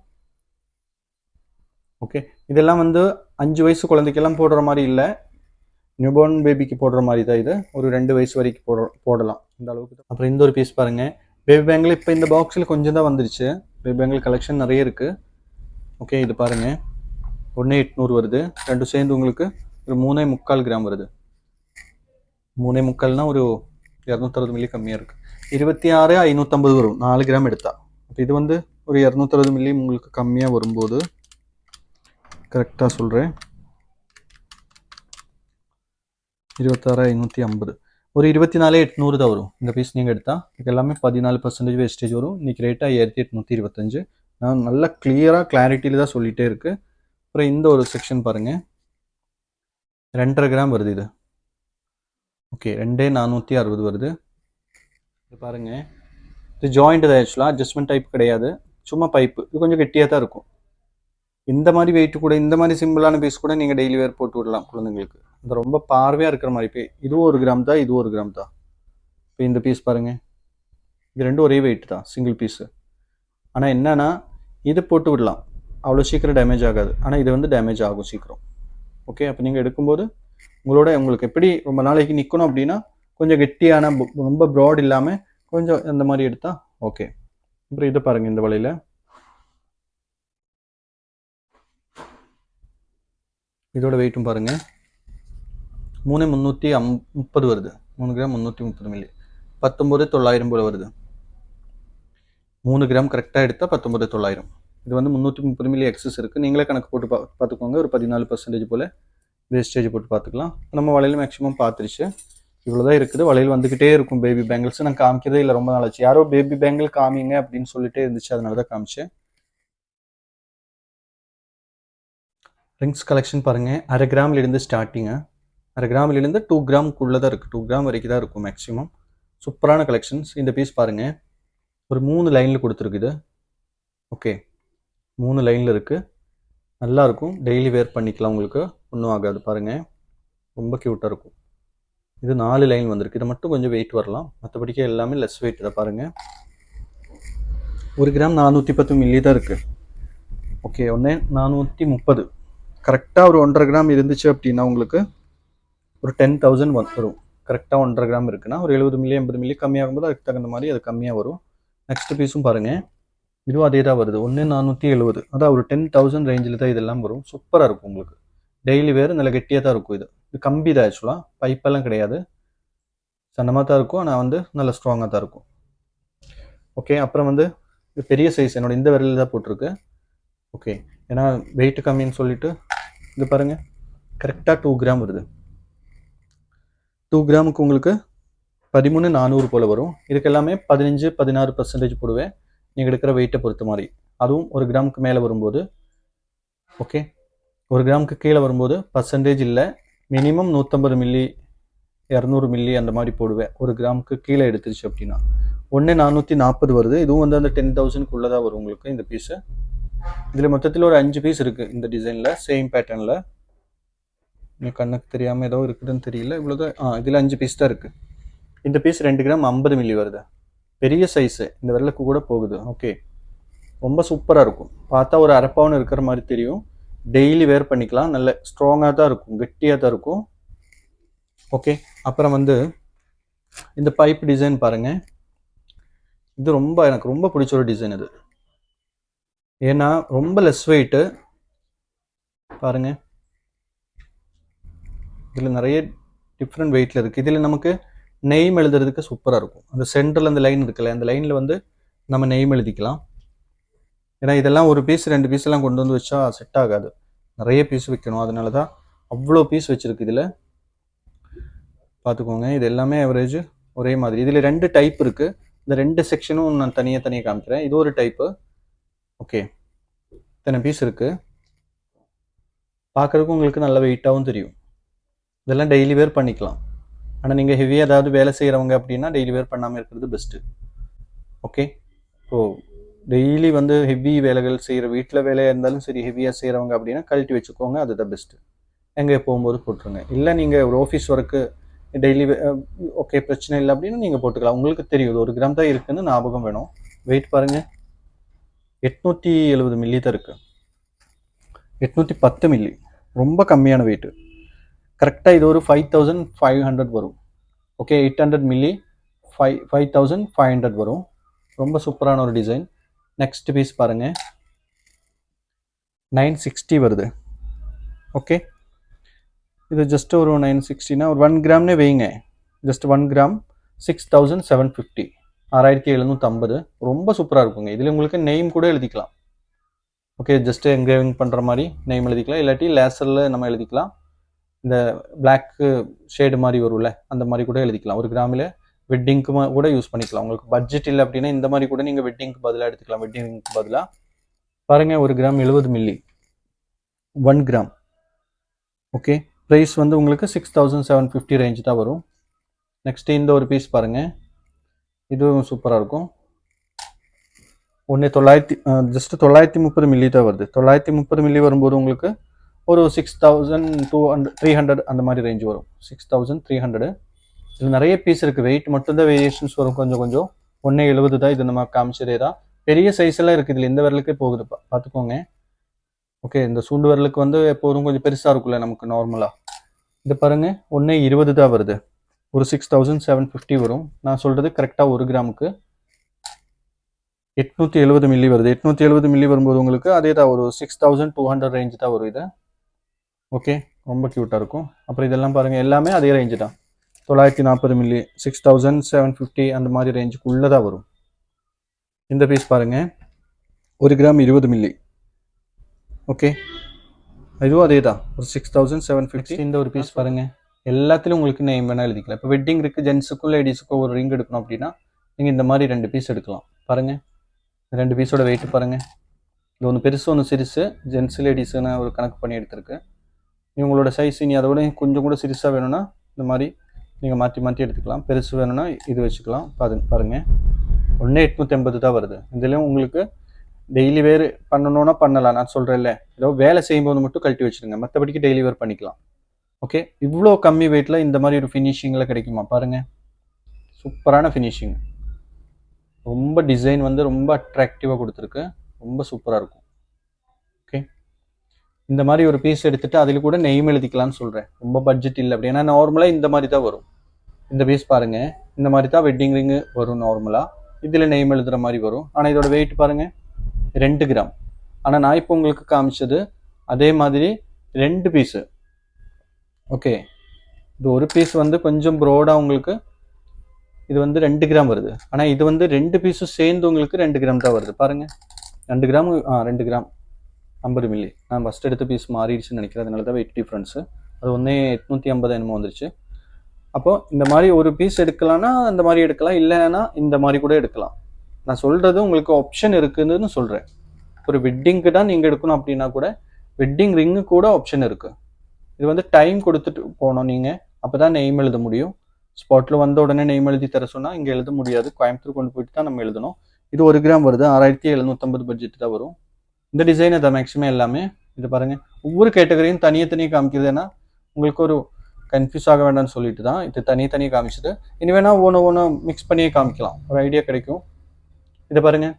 ஓகே, இதெல்லாம் வந்து 5 வயசு குழந்தைக்கெல்லாம் போடுற மாதிரி இல்லை, நியூபோர்ன் பேபிக்கு போடுற மாதிரி தான் இது. ஒரு 2 வயசு வரைக்கும் போடலாம் இந்த அளவுக்கு. அப்புறம் இந்த ஒரு பீஸ் பாருங்கள், பேபி பேங்கிள் இப்போ இந்த பாக்ஸில் கொஞ்சம் தான் வந்துருச்சு. பேபி பேங்கிள் கலெக்ஷன் நிறைய இருக்குது. ஓகே, இது பாருங்கள், 1,800 வருது. ரெண்டு சேர்ந்து உங்களுக்கு ஒரு 3.25 கிராம் வருது. 3.25னா ஒரு 260 மில்லி கம்மியாக இருக்குது. 26,550 வரும் 4 கிராம் எடுத்தா. அப்போ இது வந்து ஒரு 260 மில்லி உங்களுக்கு கம்மியாக வரும்போது, கரெக்டாக சொல்கிறேன், 26,550 ஒரு 24,800 தான் வரும் இந்த பீஸ் நீங்கள் எடுத்தால். இது எல்லாமே 14% வேஸ்டேஜ் வரும். இன்றைக்கி ரேட்டு 5,825. நான் நல்லா கிளியராக கிளாரிட்டியில் தான் சொல்லிகிட்டே இருக்குது. அப்புறம் இந்த ஒரு செக்ஷன் பாருங்கள், 2.5 கிராம் வருது இது. ஓகே, 2,460 வருது. இது பாருங்கள், இது ஜாயிண்ட் தான். ஆக்சுவலாக அட்ஜஸ்ட்மெண்ட் டைப் கிடையாது, சும்மா பைப்பு. இது கொஞ்சம் கெட்டியாக தான் இருக்கும். இந்த மாதிரி வெயிட்டு கூட, இந்த மாதிரி சிம்பிளான பீஸ் கூட நீங்கள் டெய்லி வேர் போட்டு விடலாம் குழந்தைங்களுக்கு. இந்த ரொம்ப பார்வையாக இருக்கிற மாதிரி போய் இதுவும் 1 கிராம் தான், இதுவும் 1 கிராம் தான். இப்போ இந்த பீஸ் பாருங்கள், இது ரெண்டும் ஒரே வெயிட் தான், சிங்கிள் பீஸு. ஆனால் என்னன்னா, இது போட்டு விடலாம், அவ்வளோ சீக்கிரம் டேமேஜ் ஆகாது. ஆனால் இது வந்து டேமேஜ் ஆகும் சீக்கிரம். ஓகே, அப்போ நீங்கள் எடுக்கும்போது உங்களுக்கு எப்படி ரொம்ப நாளைக்கு நிற்கணும் அப்படின்னா கொஞ்சம் கெட்டியான, ரொம்ப ப்ராட் இல்லாமல் கொஞ்சம் இந்த மாதிரி எடுத்தால் ஓகே. அப்புறம் இதை பாருங்கள், இந்த வலையில் இதோட வெயிட்டும் பாருங்கள், 3,330 வருது. 3 கிராம் 330 மில்லி, 19,900 போல வருது. 3 கிராம் கரெக்டாக எடுத்தால் 19,900. இது வந்து 330 மில்லி எக்ஸஸ் இருக்குது. நீங்களே கணக்கு போட்டு பார்த்துக்கோங்க. ஒரு 14% போல் வேஸ்டேஜ் போட்டு பார்த்துக்கலாம். நம்ம வளையல் மேக்ஸிமம் பார்த்துருச்சு. இவ்வளோதான் இருக்குது. வளையல் வந்துக்கிட்டே இருக்கும். பேபி பேங்கிள்ஸ் நான் காமிக்கிறதே இல்லை, ரொம்ப நாளாச்சு. யாரோ பேபி பேங்கிள் காமிங்க அப்படின்னு சொல்லிட்டே இருந்துச்சு, அதனால தான் காமிச்சேன். ரிங்ஸ் கலெக்ஷன் பாருங்கள், 1/2 கிராம்லேருந்து ஸ்டார்டிங்கு. 1/2 கிராம்லேருந்து 2 கிராமுக்குள்ளே தான் இருக்குது. 2 கிராம் வரைக்கும் தான் இருக்கும் மேக்ஸிமம். சூப்பரான கலெக்ஷன்ஸ். இந்த பீஸ் பாருங்கள், ஒரு 3 லைனில் கொடுத்துருக்குது. ஓகே, 3 லைனில் இருக்குது. நல்லாயிருக்கும், டெய்லி வேர் பண்ணிக்கலாம், உங்களுக்கு ஒன்றும் ஆகாது. பாருங்கள், ரொம்ப க்யூட்டாக இருக்கும். இது 4 லைன் வந்திருக்கு. இது மட்டும் கொஞ்சம் வெயிட் வரலாம், மற்றபடிக்கு எல்லாமே லெஸ் வெயிட் தான். பாருங்கள், 1 கிராம் 410 மில்லி தான் இருக்குது. ஓகே, 430. கரெக்டாக ஒரு 1.5 கிராம் இருந்துச்சு அப்படின்னா உங்களுக்கு ஒரு 10,000 வரும். கரெக்டாக 1.5 கிராம் இருக்குன்னா ஒரு 70 மில்லி 80 மில்லி கம்மியாகும்போது அதுக்கு தகுந்த மாதிரி அது கம்மியாக வரும். நெக்ஸ்ட் பீஸும் பாருங்கள், இதுவும் அதே தான் வருது. 1,470. அதான் ஒரு 10,000 ரேஞ்சில் தான் இதெல்லாம் வரும். சூப்பராக இருக்கும் உங்களுக்கு. டெய்லி வேறு நல்ல கெட்டியாக தான் இருக்கும். இது கம்பி தான், ஆக்சுவலாக பைப்பெல்லாம் கிடையாது, சன்னமாக தான் இருக்கும். ஆனால் வந்து நல்ல ஸ்ட்ராங்காக தான் இருக்கும். ஓகே, அப்புறம் வந்து இது பெரிய சைஸ், என்னோட இந்த விரலில் தான் போட்டிருக்கு. ஓகே, ஏன்னா வெயிட் கம்மின்னு சொல்லிட்டு இது பாருங்கள், கரெக்டாக 2 கிராம் வருது. 2 கிராமுக்கு உங்களுக்கு 13,400 போல் வரும். இதுக்கு எல்லாமே 15-16% போடுவேன், நீங்கள் எடுக்கிற வெயிட்டை பொறுத்த மாதிரி. அதுவும் 1 கிராமுக்கு மேலே வரும்போது, ஓகே, 1 கிராமுக்கு கீழே வரும்போது பர்சன்டேஜ் இல்லை, மினிமம் 150 மில்லி 200 மில்லி அந்த மாதிரி போடுவேன். 1 கிராமுக்கு கீழே எடுத்துருச்சு அப்படின்னா 1,440 வருது. இதுவும் வந்து அந்த 10,000க்குள்ளே தான் வரும் உங்களுக்கு இந்த பீஸு. இதில் மொத்தத்தில் ஒரு 5 பீஸ் இருக்குது இந்த டிசைனில், சேம் பேட்டர்னில். இன்னும் கண்ணுக்கு தெரியாமல் ஏதோ இருக்குதுன்னு தெரியல, இவ்வளோதான். இதில் 5 பீஸ் தான் இருக்குது. இந்த பீஸ் 2 கிராம் 50 மில்லி வருது. பெரிய சைஸு, இந்த விரலுக்கு கூட போகுது. ஓகே, ரொம்ப சூப்பராக இருக்கும். பார்த்தா ஒரு 1/2 பவுன் இருக்கிற மாதிரி தெரியும். டெய்லி வேர் பண்ணிக்கலாம், நல்ல ஸ்ட்ராங்காக தான் இருக்கும், கெட்டியாக தான் இருக்கும். ஓகே, அப்புறம் வந்து இந்த பைப் டிசைன் பாருங்கள், இது எனக்கு ரொம்ப பிடிச்ச ஒரு டிசைன் இது. ஏன்னா ரொம்ப லெஸ் வெயிட்டு. பாருங்கள், இதில் நிறைய டிஃப்ரெண்ட் வெயிட்டில் இருக்குது. இதில் நமக்கு நெய்ம் எழுதுறதுக்கு சூப்பராக இருக்கும். அந்த சென்டரில் அந்த லைன் இருக்குல்ல, அந்த லைனில் வந்து நம்ம நெய்ம் எழுதிக்கலாம். ஏன்னா இதெல்லாம் ஒரு பீஸ் 2 பீஸ் எல்லாம் கொண்டு வந்து வச்சா செட் ஆகாது, நிறைய பீஸ் வைக்கணும். அதனால தான் அவ்வளோ பீஸ் வச்சுருக்கு. இதில் பார்த்துக்கோங்க, இது எல்லாமே ஆவரேஜ் ஒரே மாதிரி. இதில் 2 டைப் இருக்குது. இந்த 2 செக்ஷனும் நான் தனியாக காமிக்கிறேன். இது ஒரு டைப்பு. ஓகே, இத்தனை பீஸ் இருக்குது. பார்க்குறதுக்கு உங்களுக்கு நல்ல வெயிட்டாகவும் தெரியும். இதெல்லாம் டெய்லி வேர் பண்ணிக்கலாம். ஆனால் நீங்கள் ஹெவியாக ஏதாவது வேலை செய்கிறவங்க அப்படின்னா டெய்லி வேர் பண்ணாமல் இருக்கிறது பெஸ்ட்டு. ஓகே, ஸோ டெய்லி வந்து ஹெவி வேலைகள் செய்கிற வீட்டில் வேலையாக இருந்தாலும் சரி, ஹெவியாக செய்கிறவங்க அப்படின்னா கழட்டி வச்சுக்கோங்க, அதுதான் பெஸ்ட்டு. எங்கே போகும்போது போட்டுருங்க. இல்லை நீங்கள் ஒரு ஆஃபீஸ் ஒர்க்கு டெய்லி ஓகே பிரச்சனை இல்லை அப்படின்னா நீங்கள் போட்டுக்கலாம். உங்களுக்கு தெரியும் இது 1 கிராம் தான் இருக்குன்னு ஞாபகம் வேணும். வெயிட் பாருங்கள், 870 மில்லி தான் இருக்குது. 810 மில்லி, ரொம்ப கம்மியான வெயிட்டு. கரெக்டாக இது ஒரு 5500 வரும். ஓகே, 800 மில்லி 5500 வரும். ரொம்ப சூப்பரான ஒரு டிசைன். நெக்ஸ்ட் பீஸ் பாருங்கள், 960 வருது. ஓகே, இது ஜஸ்ட் ஒரு 960னா ஒரு 1 கிராம்னே வைங்க. Just 1 gram 6750, 6750. ரொம்ப சூப்பராக இருக்குங்க. இதில் உங்களுக்கு நெய்ம் கூட எழுதிக்கலாம். ஓகே, ஜஸ்ட் என்கிரேவிங் பண்ணுற மாதிரி நெய்ம் எழுதிக்கலாம், இல்லாட்டி லேசரில் நம்ம எழுதிக்கலாம். இந்த பிளாக்கு ஷேடு மாதிரி வரும்ல, அந்த மாதிரி கூட எழுதிக்கலாம். 1 கிராமில் வெட்டிங்க்கு கூட யூஸ் பண்ணிக்கலாம். உங்களுக்கு பட்ஜெட் இல்லை அப்படின்னா இந்த மாதிரி கூட நீங்கள் வெட்டிங்க்கு பதிலாக எடுத்துக்கலாம். வெட்டிங்க்கு பதிலாக பாருங்கள், 1 gram 70 milli, 1 gram. Okay, price வந்து உங்களுக்கு 6750 ரேஞ்ச் தான் வரும். நெக்ஸ்ட்டு இந்த ஒரு பீஸ் பாருங்கள், இதுவும் சூப்பராக இருக்கும். ஜஸ்ட் 930 மில்லி தான் வருது. 930 மில்லி வரும்போது உங்களுக்கு ஒரு 6200 அந்த மாதிரி ரேஞ்ச் வரும். 6300. இதில் நிறைய பீஸ் இருக்குது. வெயிட் மட்டும்தான் வேரியேஷன்ஸ் வரும் கொஞ்சம் கொஞ்சம். 170 தான் இது நம்ம காமிச்சதே தான். பெரிய சைஸ் எல்லாம் இருக்குது. இதில் இந்த விரலுக்கே போகுது, பார்த்துக்கோங்க. ஓகே, இந்த சூண்டு விரலுக்கு வந்து எப்போதும் கொஞ்சம் பெருசாக இருக்குல்ல நமக்கு நார்மலாக. இது பாருங்கள், 120 தான் வருது. ஒரு 6750 வரும். நான் சொல்கிறது கரெக்டாக 1 கிராமுக்கு 870 மில்லி வருது. 870 மில்லி வரும்போது உங்களுக்கு அதே தான் ஒரு 6200 ரேஞ்சு தான் வரும் இது. ஓகே, ரொம்ப க்யூட்டாக இருக்கும். அப்புறம் இதெல்லாம் பாருங்கள், எல்லாமே அதே ரேஞ்சு தான். 940 மில்லி, 6750 அந்த மாதிரி ரேஞ்சுக்குள்ளே தான் வரும். இந்த பீஸ் பாருங்கள், 1 கிராம் 20 மில்லி. ஓகே, இதுவும் அதே தான், ஒரு 6750. இந்த ஒரு பீஸ் பாருங்கள், எல்லாத்துலேயும் உங்களுக்கு நேம் வேணால் எழுதிக்கலாம். இப்போ வெட்டிங் இருக்குது, ஜென்ஸுக்கும் லேடிஸுக்கும் ஒரு ரிங் எடுக்கணும் அப்படின்னா நீங்கள் இந்த மாதிரி 2 பீஸ் எடுக்கலாம். பாருங்கள், 2 பீஸோட வெயிட் பாருங்கள். இது ஒன்று பெருசு, ஒன்று சிறுசு. ஜென்ஸ் லேடிஸுன்னு ஒரு கணக்கு பண்ணி எடுத்துருக்கு. இவங்களோட சைஸ் இனி அதோட கொஞ்சம் கூட சிறுசாக வேணும்னா இந்த மாதிரி நீங்கள் மாற்றி மாற்றி எடுத்துக்கலாம். பெருசு வேணும்னா இது வச்சுக்கலாம். பாருங்கள், 1880 தான் வருது. இதுலேயும் உங்களுக்கு டெய்லி வேர் பண்ணணுன்னா பண்ணலாம். நான் சொல்கிறேன்ல, ஏதோ வேலை செய்யும்போது மட்டும் கழட்டி வச்சுருங்க, மற்றபடிக்கு டெய்லி வேர் பண்ணிக்கலாம். ஓகே, இவ்வளோ கம்மி வெயிட்டில் இந்த மாதிரி ஒரு ஃபினிஷிங்கில் கிடைக்குமா பாருங்கள். சூப்பரான ஃபினிஷிங், ரொம்ப டிசைன் வந்து ரொம்ப அட்ராக்டிவாக கொடுத்துருக்கு. ரொம்ப சூப்பராக இருக்கும். ஓகே, இந்த மாதிரி ஒரு பீஸ் எடுத்துகிட்டு அதில் கூட நெய்ம் எழுதிக்கலாம்னு சொல்கிறேன். ரொம்ப பட்ஜெட் இல்லை அப்படி, ஏன்னா நார்மலாக இந்த மாதிரி தான் வரும். இந்த பீஸ் பாருங்கள், இந்த மாதிரி தான் வெட்டிங் ரிங்கு வரும் நார்மலாக. இதில் நெய்ம் எழுதுகிற மாதிரி வரும். ஆனால் இதோட வெயிட் பாருங்கள், 2 கிராம். ஆனால் நான் இப்போ உங்களுக்கு காமிச்சது அதே மாதிரி 2 பீஸு. ஓகே, இது ஒரு பீஸ் வந்து கொஞ்சம் ப்ரோடாக உங்களுக்கு இது வந்து 2 கிராம் வருது. ஆனால் இது வந்து 2 பீஸும் சேர்ந்து உங்களுக்கு 2 கிராம் தான் வருது. பாருங்கள், 2 கிராம் 2 கிராம் 50 மில்லி. நான் ஃபஸ்ட் எடுத்த பீஸ் மாறிடுச்சுன்னு நினைக்கிறேன், அதனால தான் வெயிட் டிஃப்ரென்ஸு. அது 850 என்னமோ வந்துருச்சு. அப்போது இந்த மாதிரி ஒரு பீஸ் எடுக்கலாம்னா அந்த மாதிரி எடுக்கலாம், இல்லைன்னா இந்த மாதிரி கூட எடுக்கலாம். நான் சொல்கிறது உங்களுக்கு ஆப்ஷன் இருக்குதுன்னு சொல்கிறேன். ஒரு வெட்டிங்க்கு தான் நீங்கள் எடுக்கணும் அப்படின்னா கூட வெட்டிங் ரிங்கு கூட ஆப்ஷன் இருக்குது. இது வந்து டைம் கொடுத்துட்டு போகணும் நீங்கள், அப்போ தான் நெய்ம் எழுத முடியும். ஸ்பாட்டில் வந்த உடனே நெய்ம் எழுதி தர சொன்னால் இங்கே எழுத முடியாது. கோயம்புத்தூர் கொண்டு போயிட்டு தான் நம்ம எழுதணும். இது 1 கிராம் வருது, 6750 பட்ஜெட் தான் வரும். இந்த டிசைன் அதை மேக்ஸிமம் எல்லாமே. இது பாருங்கள், ஒவ்வொரு கேட்டகரியும் தனியாக காமிக்கிறது. ஏன்னா உங்களுக்கு ஒரு கன்ஃபியூஸ் ஆக வேண்டாம்னு சொல்லிட்டு தான் இது தனியாக காமிச்சது. இனி வேணால் ஒன்று மிக்ஸ் பண்ணியே காமிக்கலாம், ஒரு ஐடியா கிடைக்கும். இதை பாருங்கள்,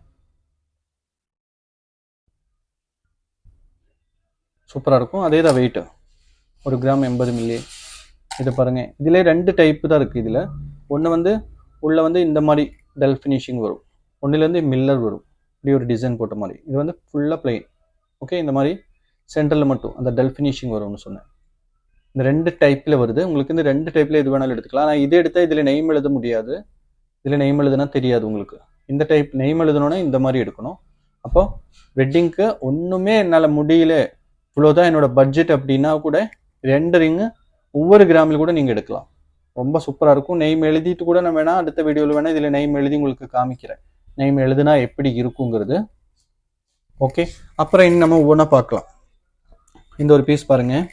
சூப்பராக இருக்கும். அதே தான் வெயிட்டு, 1 கிராம் 80 மில்லி. இதை பாருங்கள், இதில் 2 டைப்பு தான் இருக்குது. இதில் ஒன்று வந்து உள்ளே வந்து இந்த மாதிரி டல் ஃபினிஷிங் வரும், ஒன்றுலேருந்து மில்லர் வரும், இப்படி ஒரு டிசைன் போட்ட மாதிரி. இது வந்து ஃபுல்லாக பிளெயின். ஓகே, இந்த மாதிரி சென்டரில் மட்டும் அந்த டல் ஃபினிஷிங் வரும்னு சொன்னேன். இந்த 2 டைப்பில் வருது. உங்களுக்கு இந்த 2 டைப்பில் எது வேணாலும் எடுத்துக்கலாம். ஆனால் இது எடுத்தால் இதில் நெய்ம் எழுத முடியாது. இதில் நெய்ம் எழுதுனா தெரியாது உங்களுக்கு. இந்த டைப் நெய்ம் எழுதணுன்னா இந்த மாதிரி எடுக்கணும். அப்போ வெட்டிங்க்கு ஒன்றுமே என்னால் முடியல, இவ்வளோதான் என்னோட பட்ஜெட் அப்படின்னா கூட 2 ரிங்கு ஒவ்வொரு கிராமில் கூட நீங்கள் எடுக்கலாம். ரொம்ப சூப்பராக இருக்கும். நெய்ம் எழுதிட்டு கூட நான் வேணால் அடுத்த வீடியோவில் வேணால் இதில் நெய்ம் எழுதி உங்களுக்கு காமிக்கிறேன், நெய்ம் எழுதுனா எப்படி இருக்குங்கிறது. ஓகே, அப்புறம் இன்னும் நம்ம ஒவ்வொன்றா பார்க்கலாம். இந்த ஒரு பீஸ் பாருங்கள்,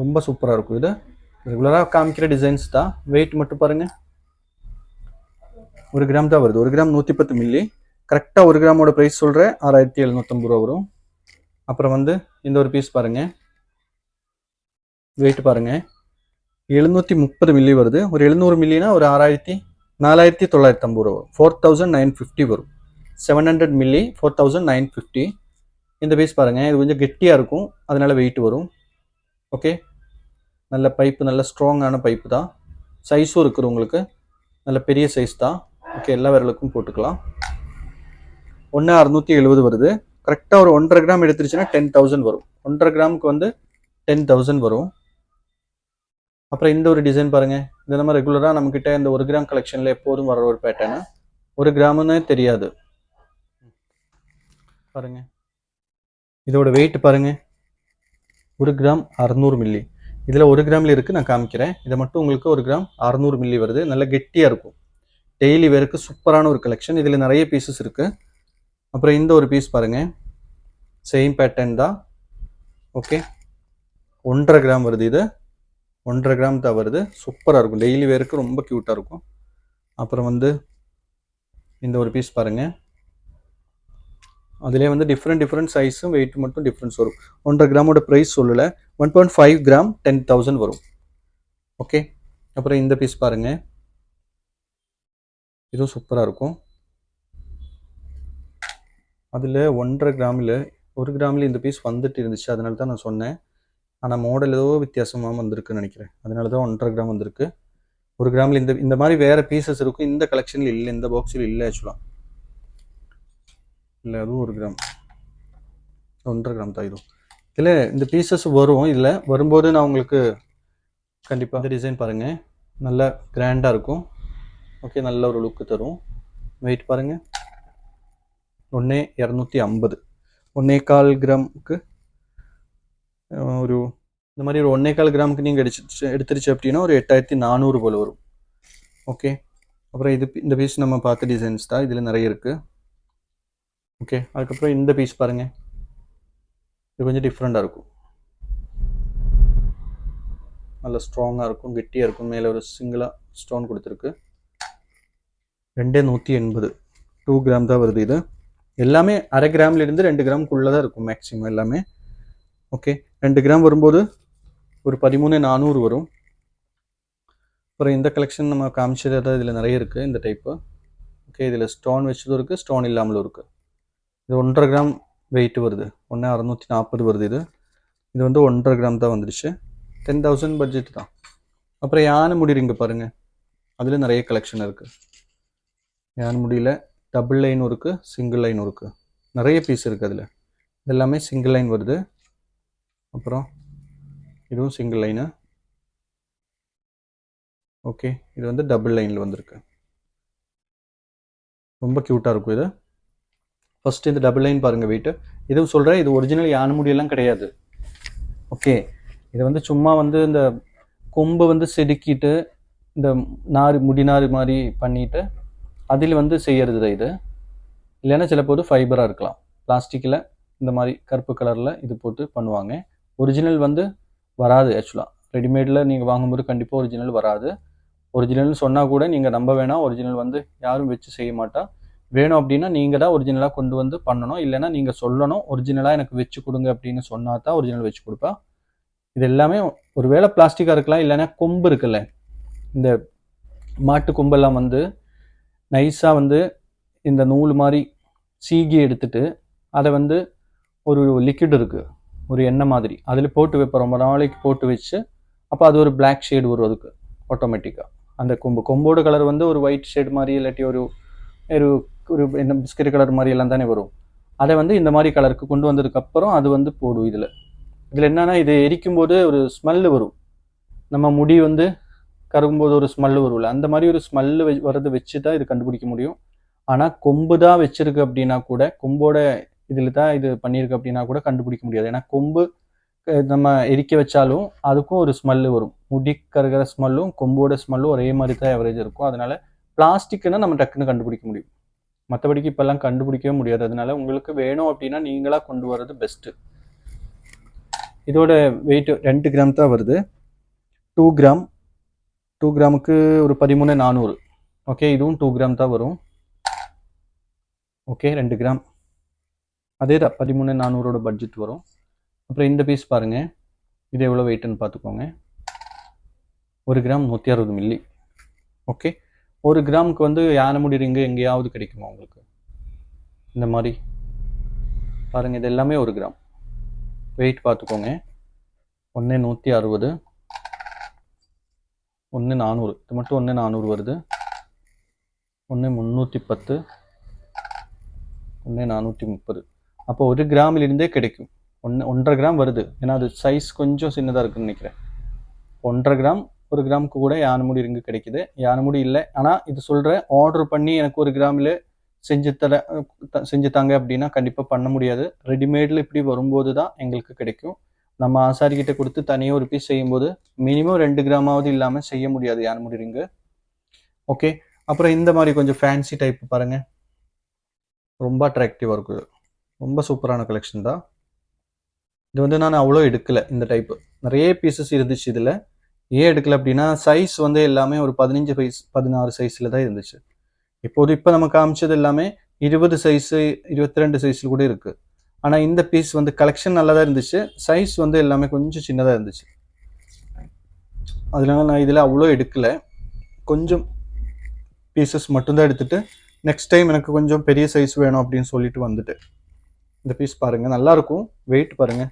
ரொம்ப சூப்பராக இருக்கும். இது ரெகுலராக காமிக்கிற டிசைன்ஸ் தான். வெயிட் மட்டும் பாருங்கள், 1 கிராம் தான் வருது. 1 கிராம் 110 மில்லி. கரெக்டாக 1 கிராமோட ப்ரைஸ் சொல்கிறேன், 6750 ரூபா வரும். அப்புறம் வந்து இந்த ஒரு பீஸ் பாருங்கள், வெயிட் பாருங்கள், 730 மில்லி வருது. ஒரு 700 மில்லினா ஒரு 4950 ரூபா வரும். 4950 வரும். 700 மில்லி 4950. இந்த பீஸ் பாருங்கள், இது கொஞ்சம் கெட்டியாக இருக்கும், அதனால வெயிட் வரும். ஓகே, நல்ல பைப்பு, நல்ல ஸ்ட்ராங்கான பைப்பு தான். சைஸும் இருக்குது உங்களுக்கு, நல்ல பெரிய சைஸ் தான். ஓகே, எல்லா விரலுக்கும் போட்டுக்கலாம். 1670 வருது. கரெக்டாக ஒரு 1.5 கிராம் எடுத்துருச்சுன்னா 10,000 வரும். 1.5 கிராமுக்கு வந்து 10,000 வரும். அப்புறம் இந்த ஒரு டிசைன் பாருங்கள், இந்த நம்ம ரெகுலராக நம்மக்கிட்ட இந்த 1 கிராம் கலெக்ஷனில் எப்போதும் வர ஒரு பேட்டர்னு. 1 கிராமுன்னு தெரியாது பாருங்கள். இதோட வெயிட் பாருங்கள், 1 கிராம் 600 மில்லி. இதில் 1 கிராமில் இருக்குது, நான் காமிக்கிறேன். இதை மட்டும் உங்களுக்கு 1 கிராம் 600 மில்லி வருது. நல்ல கெட்டியாக இருக்கும். டெய்லி வேருக்கு சூப்பரான ஒரு கலெக்ஷன். இதில் நிறைய பீசஸ் இருக்குது. அப்புறம் இந்த ஒரு பீஸ் பாருங்கள், சேம் பேட்டர்ன் தான். ஓகே, 1.5 கிராம் வருது. இது 1.5 கிராம் தான் வருது. சூப்பராக இருக்கும், டெய்லி வேருக்கு ரொம்ப க்யூட்டாக இருக்கும். அப்புறம் வந்து இந்த ஒரு பீஸ் பாருங்கள், அதிலே வந்து டிஃப்ரெண்ட் சைஸும் வெயிட் மட்டும் டிஃப்ரென்ஸ் வரும். 1.5 கிராமோட ப்ரைஸ் சொல்லலை. 1.5 கிராம் 10,000 வரும். ஓகே, அப்புறம் இந்த பீஸ் பாருங்கள், இதுவும் சூப்பராக இருக்கும். அதில் 1.5 கிராமில் 1 கிராமில் இந்த பீஸ் வந்துட்டு இருந்துச்சு, அதனால தான் நான் சொன்னேன். ஆனால் மாடல் ஏதோ வித்தியாசமாக வந்திருக்குன்னு நினைக்கிறேன், அதனால தான் 1.5 கிராம் வந்திருக்கு. 1 கிராமில் இந்த மாதிரி வேறு பீசஸ் இருக்கும். இந்த கலெக்ஷனில் இல்லை, இந்த பாக்ஸில் இல்லை ஆக்சுவலாக. இல்லை, அதுவும் 1 கிராம் 1.5 கிராம் தான். இதில் இந்த பீசஸ் வரும். இதில் வரும்போது நான் உங்களுக்கு கண்டிப்பாக இந்த டிசைன் பாருங்கள், நல்லா கிராண்டாக இருக்கும். ஓகே, நல்ல ஒரு லுக்கு தரும். வெயிட் பாருங்கள், 1,250. 1.25 கிராமுக்கு ஒரு இந்த மாதிரி ஒரு 1.25 கிராமுக்கு நீங்கள் எடுத்துருச்சு அப்படின்னா ஒரு 8,400 போல் வரும். ஓகே, அப்புறம் இந்த பீஸ் நம்ம பார்த்த டிசைன்ஸ் தான், இதில் நிறைய இருக்குது. ஓகே, அதுக்கப்புறம் இந்த பீஸ் பாருங்கள், இது கொஞ்சம் டிஃப்ரெண்ட்டாக இருக்கும். நல்லா ஸ்ட்ராங்காக இருக்கும், கெட்டியாக இருக்கும். மேலே ஒரு சிங்கிளாக ஸ்டோன் கொடுத்துருக்கு. 2,180. 2 கிராம் தான் வருது. இது எல்லாமே 1/2 கிராம்லேருந்து 2 கிராமுக்குள்ளே தான் இருக்கும் மேக்ஸிமம் எல்லாமே. ஓகே, 2 கிராம் வரும்போது ஒரு 13,400 வரும். அப்புறம் இந்த கலெக்ஷன் நம்ம காமிச்சது தான், இதில் நிறைய இருக்குது இந்த டைப்பு. ஓகே, இதில் ஸ்டோன் வச்சதும் இருக்குது, ஸ்டோன் இல்லாமலும் இருக்குது. இது 1.5 கிராம் வெயிட் வருது. 1,640 வருது. இது வந்து 1.5 கிராம் தான் வந்துடுச்சு. 10,000 பட்ஜெட் தான். அப்புறம் யானை முடி ரிங்கு பாருங்கள், அதில் நிறைய கலெக்ஷன் இருக்குது. யானை முடியில் டபுள் லைனும் இருக்குது, சிங்கிள் லைனும் இருக்குது. நிறைய பீஸ் இருக்குது அதில். எல்லாமே சிங்கிள் லைன் வருது. அப்புறம் இதுவும் சிங்கிள் லைனு. ஓகே, இது வந்து டபுள் லைனில் வந்திருக்கு. ரொம்ப க்யூட்டாக இருக்கும் இது. ஃபஸ்ட்டு இந்த டபுள் லைன் பாருங்கள் வெயிட்டு. இதுவும் சொல்கிறேன், இது ஒரிஜினல் யானை முடியெல்லாம் கிடையாது. ஓகே, இது வந்து சும்மா வந்து இந்த கொம்பு வந்து செதுக்கிட்டு இந்த முடி நார் மாதிரி பண்ணிட்டு அதில் வந்து செய்கிறது தான் இது. இல்லைன்னா சில போது ஃபைபராக இருக்கலாம், பிளாஸ்டிக்கில் இந்த மாதிரி கருப்பு கலரில் இது போட்டு பண்ணுவாங்க. ஒரிஜினல் வந்து வராது ஆக்சுவலாக. ரெடிமேடில் நீங்கள் வாங்கும்போது கண்டிப்பாக ஒரிஜினல் வராது. ஒரிஜினல்னு சொன்னால் கூட நீங்கள் நம்ப வேணாம், ஒரிஜினல் வந்து யாரும் வச்சு செய்ய மாட்டா. வேணும் அப்படின்னா நீங்கள் தான் ஒரிஜினலாக கொண்டு வந்து பண்ணணும். இல்லைன்னா நீங்கள் சொல்லணும், ஒரிஜினலாக எனக்கு வச்சு கொடுங்க அப்படின்னு சொன்னால் தான் ஒரிஜினல் வச்சு கொடுப்பா. இது எல்லாமே ஒரு வேளை பிளாஸ்டிக்காக இருக்கலாம், இல்லைன்னா கொம்பு இருக்குல்ல, இந்த மாட்டு கொம்பெல்லாம் வந்து நைஸாக வந்து இந்த நூல் மாதிரி சீகி எடுத்துட்டு அதை வந்து ஒரு லிக்விட் இருக்குது, ஒரு எண்ணெய் மாதிரி, அதில் போட்டு வைப்போம். ரொம்ப நாளைக்கு போட்டு வச்சு அப்போ அது ஒரு பிளாக் ஷேடு வரும் அதுக்கு ஆட்டோமேட்டிக்காக. அந்த கொம்போட கலர் வந்து ஒரு ஒயிட் ஷேடு மாதிரி, இல்லாட்டி ஒரு ஒரு என்ன பிஸ்கட் கலர் மாதிரி எல்லாம் தானே வரும். அதை வந்து இந்த மாதிரி கலருக்கு கொண்டு வந்ததுக்கப்புறம் அது வந்து போடும். இதில் என்னென்னா, இது எரிக்கும் போது ஒரு ஸ்மெல்லு வரும். நம்ம முடி வந்து கருகும்போது ஒரு ஸ்மெல்லு வரும்ல, அந்த மாதிரி ஒரு ஸ்மெல்லு வர்றது வச்சு தான் இது கண்டுபிடிக்க முடியும். ஆனால் கொம்பு தான் வச்சிருக்கு அப்படின்னா கூட, கொம்போட இதில் தான் இது பண்ணியிருக்கு அப்படின்னா கூட கண்டுபிடிக்க முடியாது. ஏன்னா கொம்பு நம்ம எரிக்க வச்சாலும் அதுக்கும் ஒரு ஸ்மெல்லு வரும். முடி கருகிற ஸ்மெல்லும் கொம்போட ஸ்மெல்லும் ஒரே மாதிரி தான் எவரேஜ் இருக்கும். அதனால பிளாஸ்டிக்னா நம்ம டக்குன்னு கண்டுபிடிக்க முடியும். மற்றபடிக்கு இப்போல்லாம் கண்டுபிடிக்கவே முடியாது. அதனால உங்களுக்கு வேணும் அப்படின்னா நீங்களாக கொண்டு வர்றது பெஸ்ட்டு. இதோட வெயிட் 2 கிராம் தான் வருது. 2 கிராம் 2 கிராமுக்கு ஒரு 13,400. ஓகே, இதுவும் 2 கிராம் தான் வரும். ஓகே, 2 கிராம் அதே தான் 13,400 பட்ஜெட் வரும். அப்புறம் இந்த பீஸ் பாருங்கள், இது எவ்வளோ வெயிட்டுன்னு பார்த்துக்கோங்க. 1 கிராம் 160 மில்லி. ஓகே, 1 கிராமுக்கு வந்து யானை முடி ரிங்கு எங்கேயாவது கிடைக்குமா உங்களுக்கு? இந்த மாதிரி பாருங்கள், இது எல்லாமே 1 கிராம். வெயிட் பார்த்துக்கோங்க. 1 160, 1 400, இது மட்டும் 1 400 வருது. 1 310, 1 430. அப்போ 1 கிராமிலிருந்தே கிடைக்கும். 1.5 கிராம் வருது. ஏன்னா அது சைஸ் கொஞ்சம் சின்னதாக இருக்குன்னு நினைக்கிறேன். 1.5 கிராம் 1 கிராமுக்கு கூட யானை முடி ரிங்கு கிடைக்குது. யானை முடி இல்லை, ஆனால் இது சொல்கிறேன், ஆர்டர் பண்ணி எனக்கு 1 கிராமில் செஞ்சு தாங்க அப்படின்னா கண்டிப்பாக பண்ண முடியாது. ரெடிமேடில் இப்படி வரும்போது தான் எங்களுக்கு கிடைக்கும். நம்ம ஆசாரிக்கிட்ட கொடுத்து தனியாக ஒரு பீஸ் செய்யும்போது மினிமம் 2 கிராமாவது இல்லாமல் செய்ய முடியாது யானை முடி ரிங்கு. ஓகே, அப்புறம் இந்த மாதிரி கொஞ்சம் ஃபேன்சி டைப் பாருங்கள், ரொம்ப அட்ராக்டிவாக இருக்குது. ரொம்ப சூப்பரான கலெக்ஷன் தான் இது. வந்து நான் அவ்வளோ எடுக்கலை, இந்த டைப்பு நிறைய பீசஸ் இருந்துச்சு இதில். ஏன் எடுக்கலை அப்படின்னா சைஸ் வந்து எல்லாமே ஒரு 15 சைஸ் 16 சைஸில் தான் இருந்துச்சு. இப்போ நம்ம காமிச்சது எல்லாமே 20 சைஸு 22 சைஸில் கூட இருக்குது. ஆனால் இந்த பீஸ் வந்து கலெக்ஷன் நல்லா தான் இருந்துச்சு, சைஸ் வந்து எல்லாமே கொஞ்சம் சின்னதாக இருந்துச்சு. அதனால நான் இதில் அவ்வளோ எடுக்கலை, கொஞ்சம் பீசஸ் மட்டும்தான் எடுத்துகிட்டு நெக்ஸ்ட் டைம் எனக்கு கொஞ்சம் பெரிய சைஸ் வேணும் அப்படின்னு சொல்லிட்டு வந்துட்டு. இந்த பீஸ் பாருங்கள், நல்லாயிருக்கும். வெயிட் பாருங்கள்,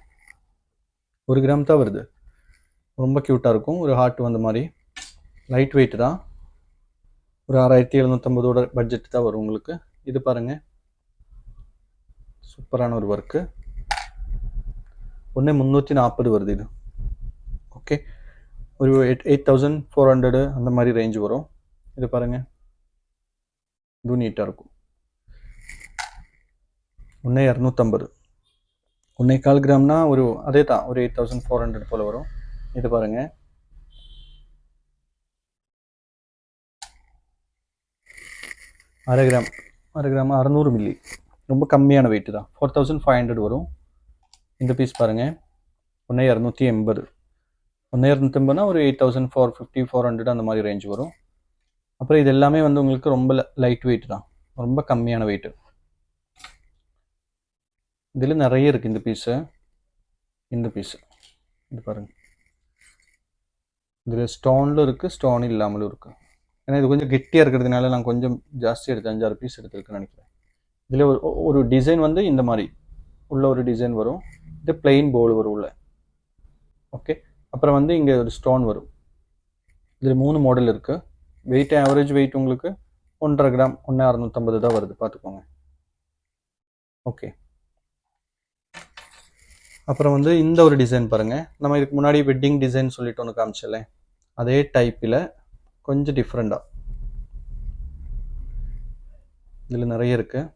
1 கிராம் தான் வருது. ரொம்ப க்யூட்டாக இருக்கும். ஒரு ஹார்ட் வந்த மாதிரி லைட் வெயிட் தான். ஒரு 6750 பட்ஜெட் தான் வரும் உங்களுக்கு. இது பாருங்கள், சூப்பரான ஒரு ஒர்க்கு. 1 340 வருது இது. ஓகே, ஒரு 8400 அந்த மாதிரி ரேஞ்ச் வரும். இது பாருங்கள், இது நீட்டாக இருக்கும். 1 250, 1.25 கிராம்னா ஒரு அதே தான், ஒரு 8400 போல் வரும். இது பாருங்கள், அரை கிராம் 600 மில்லி, ரொம்ப கம்மியான வெயிட்டு தான். 4500 வரும். இந்த பீஸ் பாருங்கள், 1 280, 1 280னா ஒரு 8450 400 அந்த மாதிரி ரேஞ்ச் வரும். அப்புறம் இது எல்லாமே வந்து உங்களுக்கு ரொம்ப லைட் வெயிட் தான், ரொம்ப கம்மியான வெயிட்டு. இதில் நிறைய இருக்குது இந்த பீஸு. இந்த பீஸு இது பாருங்கள், இதில் ஸ்டோனில் இருக்குது, ஸ்டோன் இல்லாமலும் இருக்குது. ஏன்னா இது கொஞ்சம் கெட்டியாக இருக்கிறதுனால நான் கொஞ்சம் ஜாஸ்தி எடுத்து 5-6 பீஸ் எடுத்துருக்குன்னு நினைக்கிறேன். இதில் ஒரு டிசைன் வந்து இந்த மாதிரி உள்ள ஒரு டிசைன் வரும். இது பிளெயின் போல் வரும் உள்ள. ஓகே, அப்புறம் வந்து இங்கே ஒரு ஸ்டோன் வரும். இதில் 3 மாடல் இருக்குது. வெயிட் ஆவரேஜ் வெயிட் உங்களுக்கு 1.5 கிராம் 1 650 தான் வருது, பார்த்துக்கோங்க. ஓகே, அப்புறம் வந்து இந்த ஒரு டிசைன் பாருங்கள். நம்ம இதுக்கு முன்னாடி வெட்டிங் டிசைன் சொல்லிட்டு ஒன்று காமிச்சல, அதே டைப்பில் கொஞ்சம் டிஃப்ரெண்ட்டாக இதில் நிறைய இருக்குது,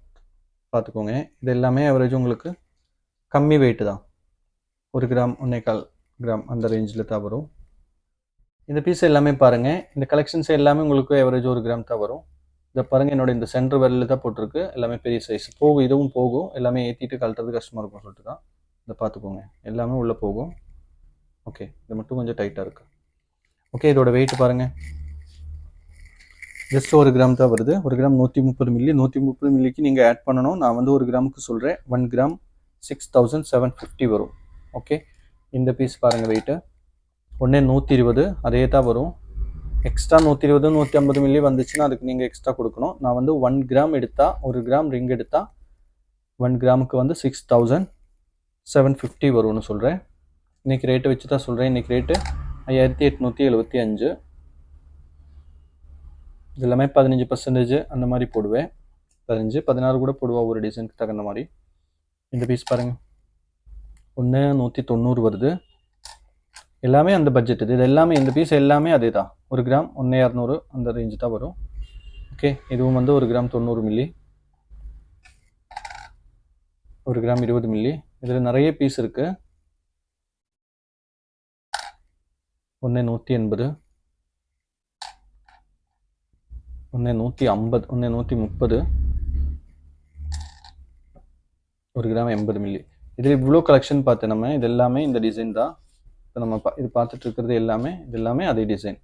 பார்த்துக்கோங்க. இது எல்லாமே ஆவரேஜ் உங்களுக்கு கம்மி வெயிட்டு தான், 1 கிராம் 1.25 கிராம் அந்த ரேஞ்சில் தான் வரும். இந்த பீஸ் எல்லாமே பாருங்கள், இந்த கலெக்ஷன்ஸ் எல்லாமே உங்களுக்கு ஆவரேஜ் 1 கிராம் தான் வரும். இதை பாருங்கள், என்னோட இந்த சென்டர் வெல்லில் தான் போட்டிருக்கு. எல்லாமே பெரிய சைஸ் போகும், இதுவும் போகும். எல்லாமே ஏற்றிட்டு கழட்டுறது கஷ்டமாக இருக்கும் சொல்லிட்டு தான் இதை பார்த்துக்கோங்க. எல்லாமே உள்ளே போகும். ஓகே, இது மட்டும் கொஞ்சம் டைட்டாக இருக்குது. ஓகே, இதோட வெயிட் பாருங்கள், ஜஸ்ட் 1 கிராம் தான் வருது. 1 கிராம் 130 மில்லி. 130 மில்லிக்கு நீங்கள் ஆட் பண்ணணும். நான் வந்து 1 கிராமுக்கு சொல்கிறேன். 1 கிராம் 6750 வரும். ஓகே, இந்த பீஸ் பாருங்கள், வெயிட்டு 1 120 அதே தான் வரும். எக்ஸ்ட்ரா 120 150 மில்லி வந்துச்சுன்னா அதுக்கு நீங்கள் எக்ஸ்ட்ரா கொடுக்கணும். நான் வந்து 1 கிராம் எடுத்தால், 1 கிராம் ரிங் எடுத்தால் 1 கிராமுக்கு வந்து 6750 வரும்னு சொல்கிறேன். இன்றைக்கி ரேட்டு வச்சு தான் சொல்கிறேன். இன்றைக்கி ரேட்டு 5875. இது எல்லாமே 15% அந்த மாதிரி போடுவேன். 15 16 கூட போடுவா ஒரு டிசைனுக்கு தகுந்த மாதிரி. இந்த பீஸ் பாருங்கள், 1 190 வருது. எல்லாமே அந்த பட்ஜெட். இது எல்லாமே இந்த பீஸ் எல்லாமே அதே தான். 1 கிராம் 1 200 அந்த ரேஞ்சு தான் வரும். ஓகே, இதுவும் வந்து 1 கிராம் 90 மில்லி, 1 கிராம் 20 மில்லி. இதில் நிறைய பீஸ் இருக்குது. 1 180, 1 150, 1 130, 1 கிராம் 80 மில்லி. இதில் இவ்வளோ கலெக்ஷன் பார்த்து நம்ம இது எல்லாமே இந்த டிசைன் தான். இப்போ நம்ம இது பார்த்துட்டு இருக்கிறது எல்லாமே இது எல்லாமே அதே டிசைன்.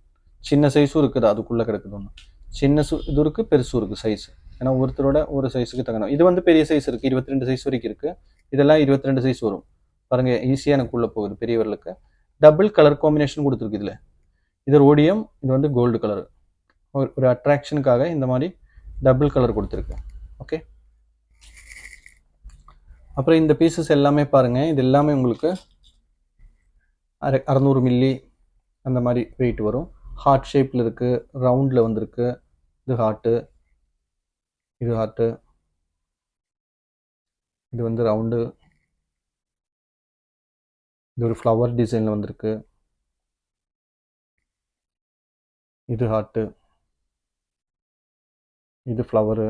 சின்ன சைஸும் இருக்குது, அதுக்குள்ளே கிடக்குது ஒன்று. சின்ன இது இருக்குது, பெருசும் இருக்குது சைஸ். ஏன்னா ஒருத்தரோட ஒரு சைஸுக்கு தகணும். இது வந்து பெரிய சைஸ் இருக்குது, 22 சைஸ் வரைக்கும் இருக்குது. இதெல்லாம் 22 சைஸ் வரும். பாருங்கள், ஈஸியாக எனக்கு உள்ளே போகுது பெரியவர்களுக்கு. டபுள் கலர் காம்பினேஷன் கொடுத்துருக்கு இதில். இது ரோடியம், இது வந்து கோல்டு கலர். ஒரு அட்ராக்ஷனுக்காக இந்த மாதிரி டபுள் கலர் கொடுத்துருக்கு. ஓகே, அப்புறம் இந்த பீசஸ் எல்லாமே பாருங்கள், இது எல்லாமே உங்களுக்கு 600 மில்லி அந்த மாதிரி வெயிட் வரும். ஹார்ட் ஷேப்பில் இருக்குது, ரவுண்டில் வந்திருக்கு. இது ஹார்ட்டு, இது ஹார்ட்டு, இது வந்து ரவுண்டு, இது ஒரு ஃப்ளவர் டிசைனில் வந்திருக்கு. இது ஹார்ட்டு, இது ஃப்ளவரு.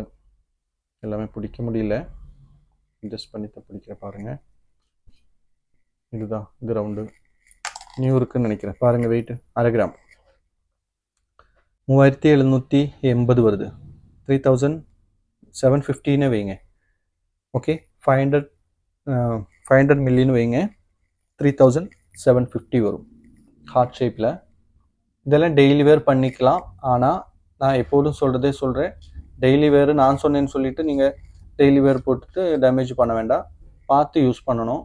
எல்லாமே பிடிக்க முடியல, அட்ஜஸ்ட் பண்ணி தான் பிடிக்கிற பாருங்கள். இதுதான், இது ரவுண்டு நியூ இருக்குன்னு நினைக்கிறேன். பாருங்கள், வெயிட் 1/2 கிராம் 3780 வருது. 3750 வைங்க. ஓகே, 500 மில்லின்னு வைங்க. 3750 வரும் ஹார்ட் ஷேப்பில். இதெல்லாம் டெய்லி வேர் பண்ணிக்கலாம். ஆனால் நான் எப்போதும் சொல்கிறதே சொல்கிறேன், டெய்லி வேர் நான் சொன்னேன்னு சொல்லிவிட்டு நீங்கள் டெய்லி வேர் போட்டுட்டு டேமேஜ் பண்ண வேண்டாம். பார்த்து யூஸ் பண்ணணும்.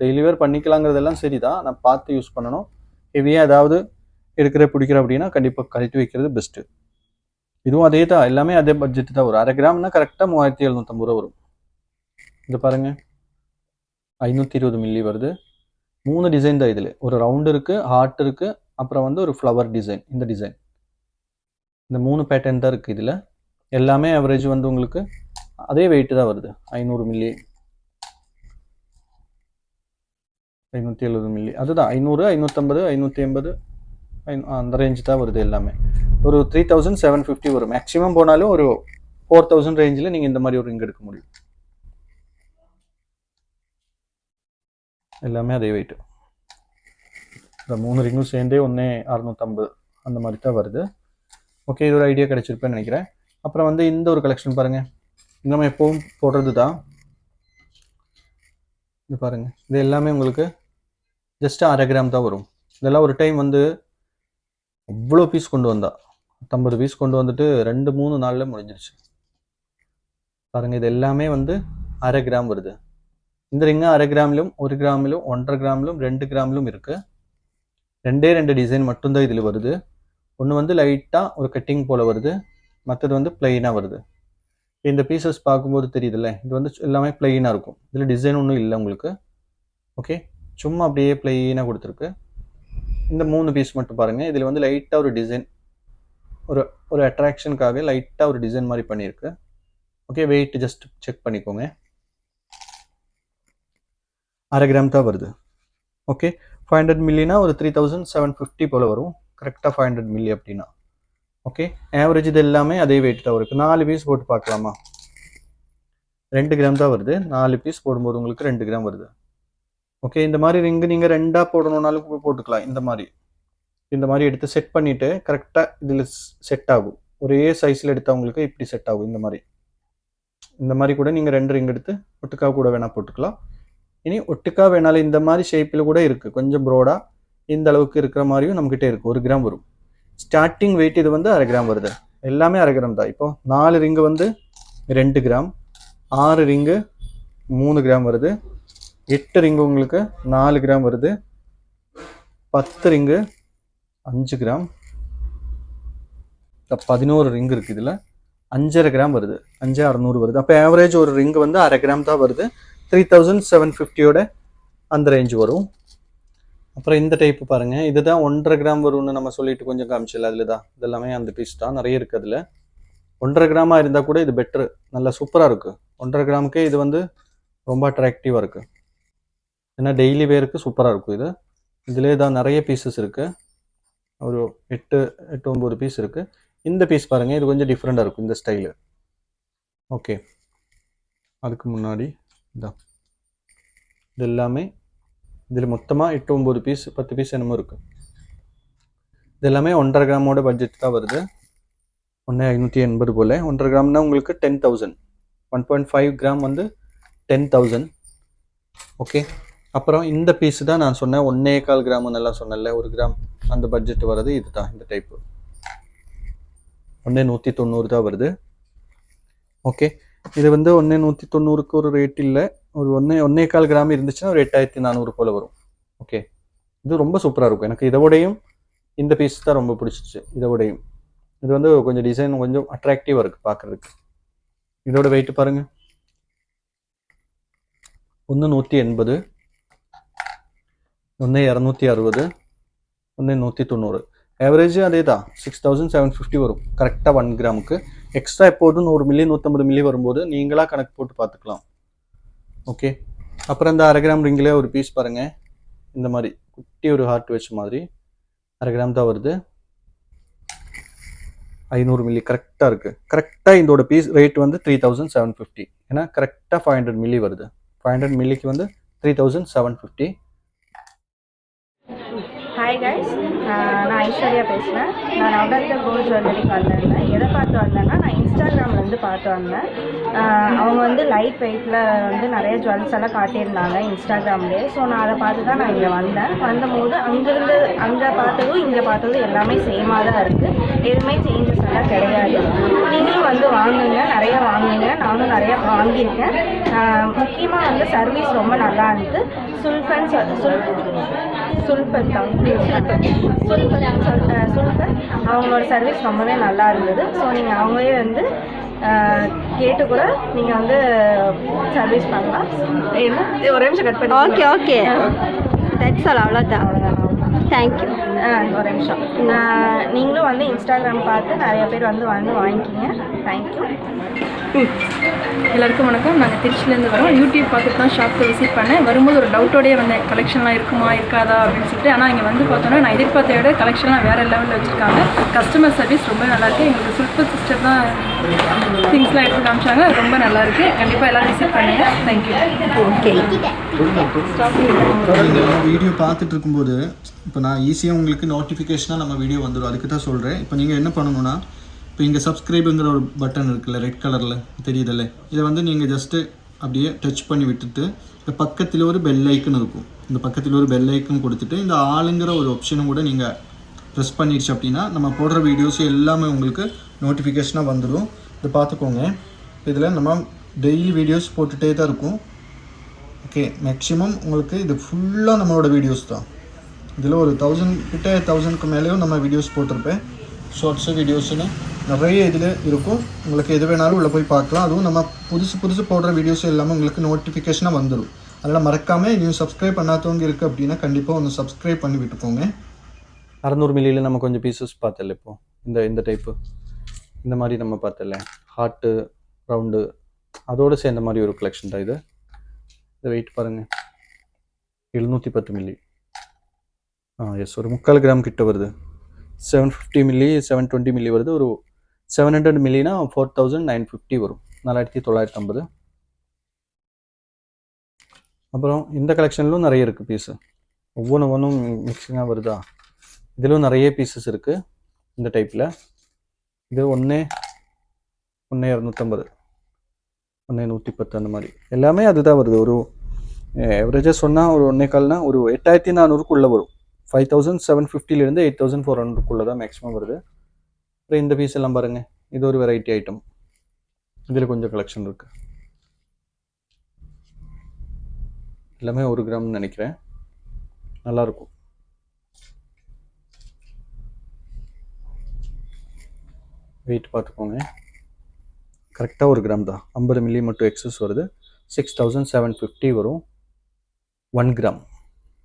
டெய்லி வேர் பண்ணிக்கலாங்கிறதெல்லாம் சரி தான், நான் பார்த்து யூஸ் பண்ணணும். ஹெவியாக ஏதாவது பிடிக்கிற அப்படின்னா கண்டிப்பாக கழட்டி வைக்கிறது பெஸ்ட்டு. இதுவும் அதே தான், எல்லாமே அதே பட்ஜெட்டு தான் வரும். 1/2 கிராம்னா கரெக்டாக 3750 ரூபா வரும். இது பாருங்கள், 520 மில்லி வருது. 3 டிசைன் தான் இதில். ஒரு ரவுண்டு இருக்குது, ஹார்ட் இருக்குது, அப்புறம் வந்து ஒரு ஃப்ளவர் டிசைன். இந்த டிசைன், இந்த 3 பேட்டர்ன் தான் இருக்குது இதில். எல்லாமே ஆவரேஜ் வந்து உங்களுக்கு அதே வெயிட்டு தான் வருது. 500 மில்லி, 570 மில்லி, அதுதான் 500, 550, 580 அந்த ரேஞ்சு தான் வருது. எல்லாமே ஒரு 3750 வரும். மேக்ஸிமம் போனாலும் ஒரு 4000 ரேஞ்சில் நீங்கள் இந்த மாதிரி ஒரு ரிங் எடுக்க முடியும். எல்லாமே அதே வெயிட்டு. இந்த 3 ரிங்கும் சேர்ந்தே 650 அந்த மாதிரி தான் வருது. ஓகே, இது ஒரு ஐடியா கிடைச்சிருப்பேன்னு நினைக்கிறேன். அப்புறம் வந்து இந்த ஒரு கலெக்ஷன் பாருங்கள், நம்ம எப்பவும் போடுறது தான். இது பாருங்கள், இது எல்லாமே உங்களுக்கு ஜஸ்ட் 1/2 கிராம் தான் வரும். இதெல்லாம் ஒரு டைம் வந்து இவ்வளோ பீஸ் கொண்டு வந்தா, 50 பீஸ் கொண்டு வந்துட்டு 2-3 நாளில் முடிஞ்சிருச்சு. பாருங்கள், இது எல்லாமே வந்து 1/2 கிராம் வருது. இந்த ரிங்கு 1/2 கிராமிலும் 1 கிராமிலும் 1.5 கிராமிலும் 2 கிராமிலும் இருக்குது. 2 டிசைன் மட்டும்தான் இதில் வருது. ஒன்று வந்து லைட்டாக ஒரு கட்டிங் போல் வருது, மற்றது வந்து பிளெயினாக வருது. இந்த பீசஸ் பார்க்கும்போது தெரியுதுல்ல, இது வந்து எல்லாமே பிளெயினாக இருக்கும். இதில் டிசைன் ஒன்றும் இல்லை உங்களுக்கு. ஓகே, சும்மா அப்படியே பிளெயினாக கொடுத்துருக்கு. இந்த 3 பீஸ் மட்டும் பாருங்கள், இதில் வந்து லைட்டாக ஒரு டிசைன், ஒரு அட்ராக்ஷனுக்காக லைட்டாக ஒரு டிசைன் மாதிரி பண்ணியிருக்கு. ஓகே, வெயிட் ஜஸ்ட் செக் பண்ணிக்கோங்க. 1/2 கிராம் தான் வருது. ஓகே, 500 மில்லினா ஒரு 3750 போல் வரும். கரெக்டாக 500 மில்லி அப்படின்னா. ஓகே, ஆவரேஜ் இது எல்லாமே அதே வெயிட் தான் இருக்குது. 4 பீஸ் போட்டு பார்க்கலாமா? 2 கிராம் தான் வருது. 4 பீஸ் போடும்போது உங்களுக்கு 2 கிராம் வருது. ஓகே, இந்த மாதிரி ரிங்கு நீங்கள் 2ஆக போடணுன்னாலும் போட்டுக்கலாம். இந்த மாதிரி எடுத்து செட் பண்ணிவிட்டு கரெக்டாக இதில் செட் ஆகும். ஒரே சைஸில் எடுத்தவங்களுக்கு இப்படி செட் ஆகும். இந்த மாதிரி கூட நீங்கள் 2 ரிங் எடுத்து ஒட்டுக்காக கூட வேணால் போட்டுக்கலாம். இனி ஒட்டுக்காக வேணாலும் இந்த மாதிரி ஷேப்பில் கூட இருக்குது. கொஞ்சம் ப்ரோடாக இந்த அளவுக்கு இருக்கிற மாதிரியும் நம்மக்கிட்டே இருக்குது. 1 கிராம் வரும். ஸ்டார்டிங் வெயிட் இது வந்து 1/2 கிராம் வருது. எல்லாமே 1/2 கிராம் தான். இப்போ 4 ரிங்கு வந்து 2 கிராம், 6 ரிங்கு 3 கிராம் வருது, 8 ரிங்கு உங்களுக்கு 4 கிராம் வருது, 10 ரிங்கு 5 கிராம், 11 ரிங்கு இருக்குது. இதில் 5.5 கிராம் வருது, 5600 வருது. அப்போ ஆவரேஜ் ஒரு ரிங்கு வந்து 1/2 கிராம் தான் வருது. 3750 அந்த ரேஞ்சு வரும். அப்புறம் இந்த டைப்பு பாருங்கள், இதுதான் 1.5 கிராம் வரும்னு நம்ம சொல்லிட்டு கொஞ்சம் காமிச்சிடல. அதில் தான் இதெல்லாமே அந்த பீஸ் தான் நிறைய இருக்குது. அதில் 1.5 கிராமாக இருந்தால் கூட இது பெட்ரு, நல்லா சூப்பராக இருக்குது. 1.5 கிராமுக்கே இது வந்து ரொம்ப அட்ராக்டிவாக இருக்குது. ஏன்னா டெய்லி வேருக்கு சூப்பராக இருக்கும். இதிலே தான் நிறைய பீசஸ் இருக்குது. ஒரு 8-9 பீஸ் இருக்குது. இந்த பீஸ் பாருங்கள், இது கொஞ்சம் டிஃப்ரெண்ட்டாக இருக்கும் இந்த ஸ்டைலு. ஓகே, அதுக்கு முன்னாடி இதான் இது எல்லாமே இதில் மொத்தமாக 8-9 பீஸ் 10 பீஸ் என்னமோ இருக்குது. இது எல்லாமே 1.5 கிராமோட பட்ஜெட் தான் வருது. 1580 போல். 1.5 கிராம்னா உங்களுக்கு 10,000. 1.5 கிராம் வந்து 10,000. ஓகே, அப்புறம் இந்த பீஸ் தான் நான் சொன்னேன் 1.25 கிராம் எல்லாம் சொன்னேன்ல, 1 கிராம் அந்த பட்ஜெட் வர்றது இதுதான். இந்த டைப்பு 1,190 தான் வருது. ஓகே, இது வந்து 1,190க்கு ஒரு ரேட் இல்லை, ஒரு 1.25 கிராம் இருந்துச்சுன்னா ஒரு 8,400 போல் வரும். ஓகே, இது ரொம்ப சூப்பராக இருக்கும். எனக்கு இதோடையும் இந்த பீஸ் தான் ரொம்ப பிடிச்சிச்சு. இதோடையும் இது வந்து கொஞ்சம் டிசைன் கொஞ்சம் அட்ராக்டிவாக இருக்குது பார்க்குறதுக்கு. இதோட வெயிட் பாருங்கள், 1,180, 1,260, 1,190. ஆவரேஜ் அதே தான், 6,750 வரும் கரெக்டாக 1 கிராமுக்கு. எக்ஸ்ட்ரா எப்போதும் 100 மில்லி 150 மில்லி வரும்போது நீங்களாக கணக்கு போட்டு பார்த்துக்கலாம். ஓகே, அப்புறம் இந்த 1/2 கிராம் ரிங்கிலே ஒரு பீஸ் பாருங்கள், இந்த மாதிரி குட்டி ஒரு ஹார்ட் வச்ச மாதிரி 1/2 கிராம் தான் வருது, 500 மில்லி கரெக்டாக இருக்குது. கரெக்டாக இதோட பீஸ் ரேட் வந்து 3,750. ஏன்னா கரெக்டாக 500 மில்லி வருது. 500 மில்லிக்கு வந்து 3,750. ஹாய் கைஸ், நான் ஐஸ்வர்யா பேசுகிறேன். நான் நவரத்ன கோல்ட் ஜுவல்லரிக்கு வந்திருந்தேன். எதை பார்த்து வந்தேன்னா, நான் இன்ஸ்டாகிராம்லேருந்து பார்த்து வந்தேன். அவங்க வந்து லைட் வெயிட்டில் வந்து நிறைய ஜுவல்ஸ் எல்லாம் காட்டியிருந்தாங்க இன்ஸ்டாகிராம்லேயே. ஸோ நான் அதை பார்த்து தான் நான் இங்கே வந்தபோது அங்கே பார்த்ததும் இங்கே பார்த்ததும் எல்லாமே சேமாக தான் இருக்குது. எதுவுமே சேஞ்சஸ் எல்லாம் கிடையாது. நீங்களும் வந்து வாங்குங்க, நிறையா வாங்குங்க. நானும் நிறையா வாங்கியிருக்கேன். முக்கியமாக வந்து சர்வீஸ் ரொம்ப நல்லா இருந்தது. சுல்பன் அவங்களோட சர்வீஸ் ரொம்பவே நல்லா இருந்தது. ஸோ நீங்கள் அவங்களே வந்து கேட்டு கூட நீங்கள் வந்து சர்வீஸ் பண்ணலாம். ஒரே நிமிஷம் கட் பண்ணி. Okay that's all. அவ்வளோதான். தேங்க்யூ. ஒரு நிமிஷம். நீங்களும் வந்து இன்ஸ்டாகிராம் பார்த்து நிறைய பேர் வந்து வாங்கிக்கிங்க. தேங்க்யூ. எல்லாருக்கும் வணக்கம். நாங்கள் திருச்சிலேருந்து வரோம். யூடியூப் பார்த்துட்டு தான் ஷாப்க்கு விசிட் பண்ணேன். வரும்போது ஒரு டவுட்டோடையே வந்தேன், கலெக்ஷன்லாம் இருக்குமா இருக்காதா அப்படின்னு சொல்லிட்டு. ஆனால் இங்கே வந்து பார்த்தோன்னா நான் எதிர்பார்த்த விட கலெக்ஷன்லாம் வேறு லெவலில் வச்சுருக்காங்க. கஸ்டமர் சர்வீஸ் ரொம்ப நல்லாயிருக்கு. எங்களுக்கு சில்பர் சிஸ்டர் தான் திங்ஸ்லாம் எடுத்து காமிச்சாங்க. ரொம்ப நல்லாயிருக்கு. கண்டிப்பாக எல்லோரும் விசிட் பண்ணுங்கள். தேங்க்யூ. ஓகே, வீடியோ பார்த்துட்டு இருக்கும்போது இப்போ நான் ஈஸியாக உங்களுக்கு நோட்டிஃபிகேஷனாக நம்ம வீடியோ வந்துடும். அதுக்கு தான் சொல்கிறேன். இப்போ நீங்கள் என்ன பண்ணணும்னா, இப்போ இங்கே சப்ஸ்கிரைபுங்கிற ஒரு பட்டன் இருக்குல்ல, ரெட் கலரில் தெரியுதில்ல, இதை வந்து நீங்கள் ஜஸ்ட்டு அப்படியே டச் பண்ணி விட்டுட்டு இந்த பக்கத்தில் ஒரு பெல் ஐக்கன் இருக்கும். இந்த பக்கத்தில் ஒரு பெல் ஐக்கன் கொடுத்துட்டு இந்த ஆளுங்கிற ஒரு ஆப்ஷனும் கூட நீங்கள் ப்ரெஸ் பண்ணிடுச்சு அப்படின்னா நம்ம போடுற வீடியோஸ் எல்லாமே உங்களுக்கு நோட்டிஃபிகேஷனாக வந்துடும். இதை பார்த்துக்கோங்க. இதில் நம்ம டெய்லி வீடியோஸ் போட்டுகிட்டே தான் இருக்கும். ஓகே, மேக்ஸிமம் உங்களுக்கு இது ஃபுல்லாக நம்மளோட வீடியோஸ் தான். இதில் ஒரு 1000க்கு மேலேயும் நம்ம வீடியோஸ் போட்டிருப்பேன். ஷார்ட்ஸு வீடியோஸுன்னு நிறைய இதில் இருக்கும். உங்களுக்கு எது வேணாலும் உள்ளே போய் பார்க்கலாம். அதுவும் நம்ம புதுசு போடுற வீடியோஸ் எல்லாமே உங்களுக்கு நோட்டிஃபிகேஷனாக வந்துடும். அதனால் மறக்காமல் நீங்கள் சப்ஸ்கிரைப் பண்ணாதவங்க இருக்குது அப்படின்னா கண்டிப்பாக ஒன்று சப்ஸ்கிரைப் பண்ணி விட்டுக்கோங்க. 600 மில்லியில் நம்ம கொஞ்சம் பீசஸ் பார்த்தல. இப்போது இந்த டைப்பு இந்த மாதிரி நம்ம பார்த்தல, ஹார்ட்டு ரவுண்டு அதோடு சேர்ந்த மாதிரி ஒரு கலெக்ஷன் தான் இது. இதை வெயிட் பாருங்கள், 710 மில்லி. எஸ், ஒரு 3/4 கிராம் கிட்ட வருது. 750 மில்லி 720 மில்லி வருது. ஒரு 700 மில்லினா 4,950 வரும், 4,950. அப்புறம் இந்த கலெக்ஷன்லும் நிறைய இருக்குது பீஸு. ஒவ்வொன்றும் மிக்சிங்காக வருதா. இதிலும் நிறைய பீசஸ் இருக்குது இந்த டைப்பில். இது 1,250, 1,110 அந்த மாதிரி எல்லாமே அதுதான் வருது. ஒரு ஆவரேஜாக சொன்னால் ஒரு 1.25னா ஒரு 8,400க்குள்ளே வரும். 5,750லேருந்து 8,400க்குள்ளே தான் மேக்ஸிமம் வருது. அப்புறம் இந்த பீஸ் எல்லாம் பாருங்கள், இது ஒரு வெரைட்டி ஐட்டம். இதில் கொஞ்சம் கலெக்ஷன் இருக்குது. எல்லாமே 1 கிராம்னு நினைக்கிறேன். நல்லாயிருக்கும். வெயிட் பார்த்துக்கோங்க, கரெக்டாக 1 கிராம் தான். 50 மில்லி மட்டும் எக்ஸஸ் வருது. 6,750 வரும் 1 கிராம்.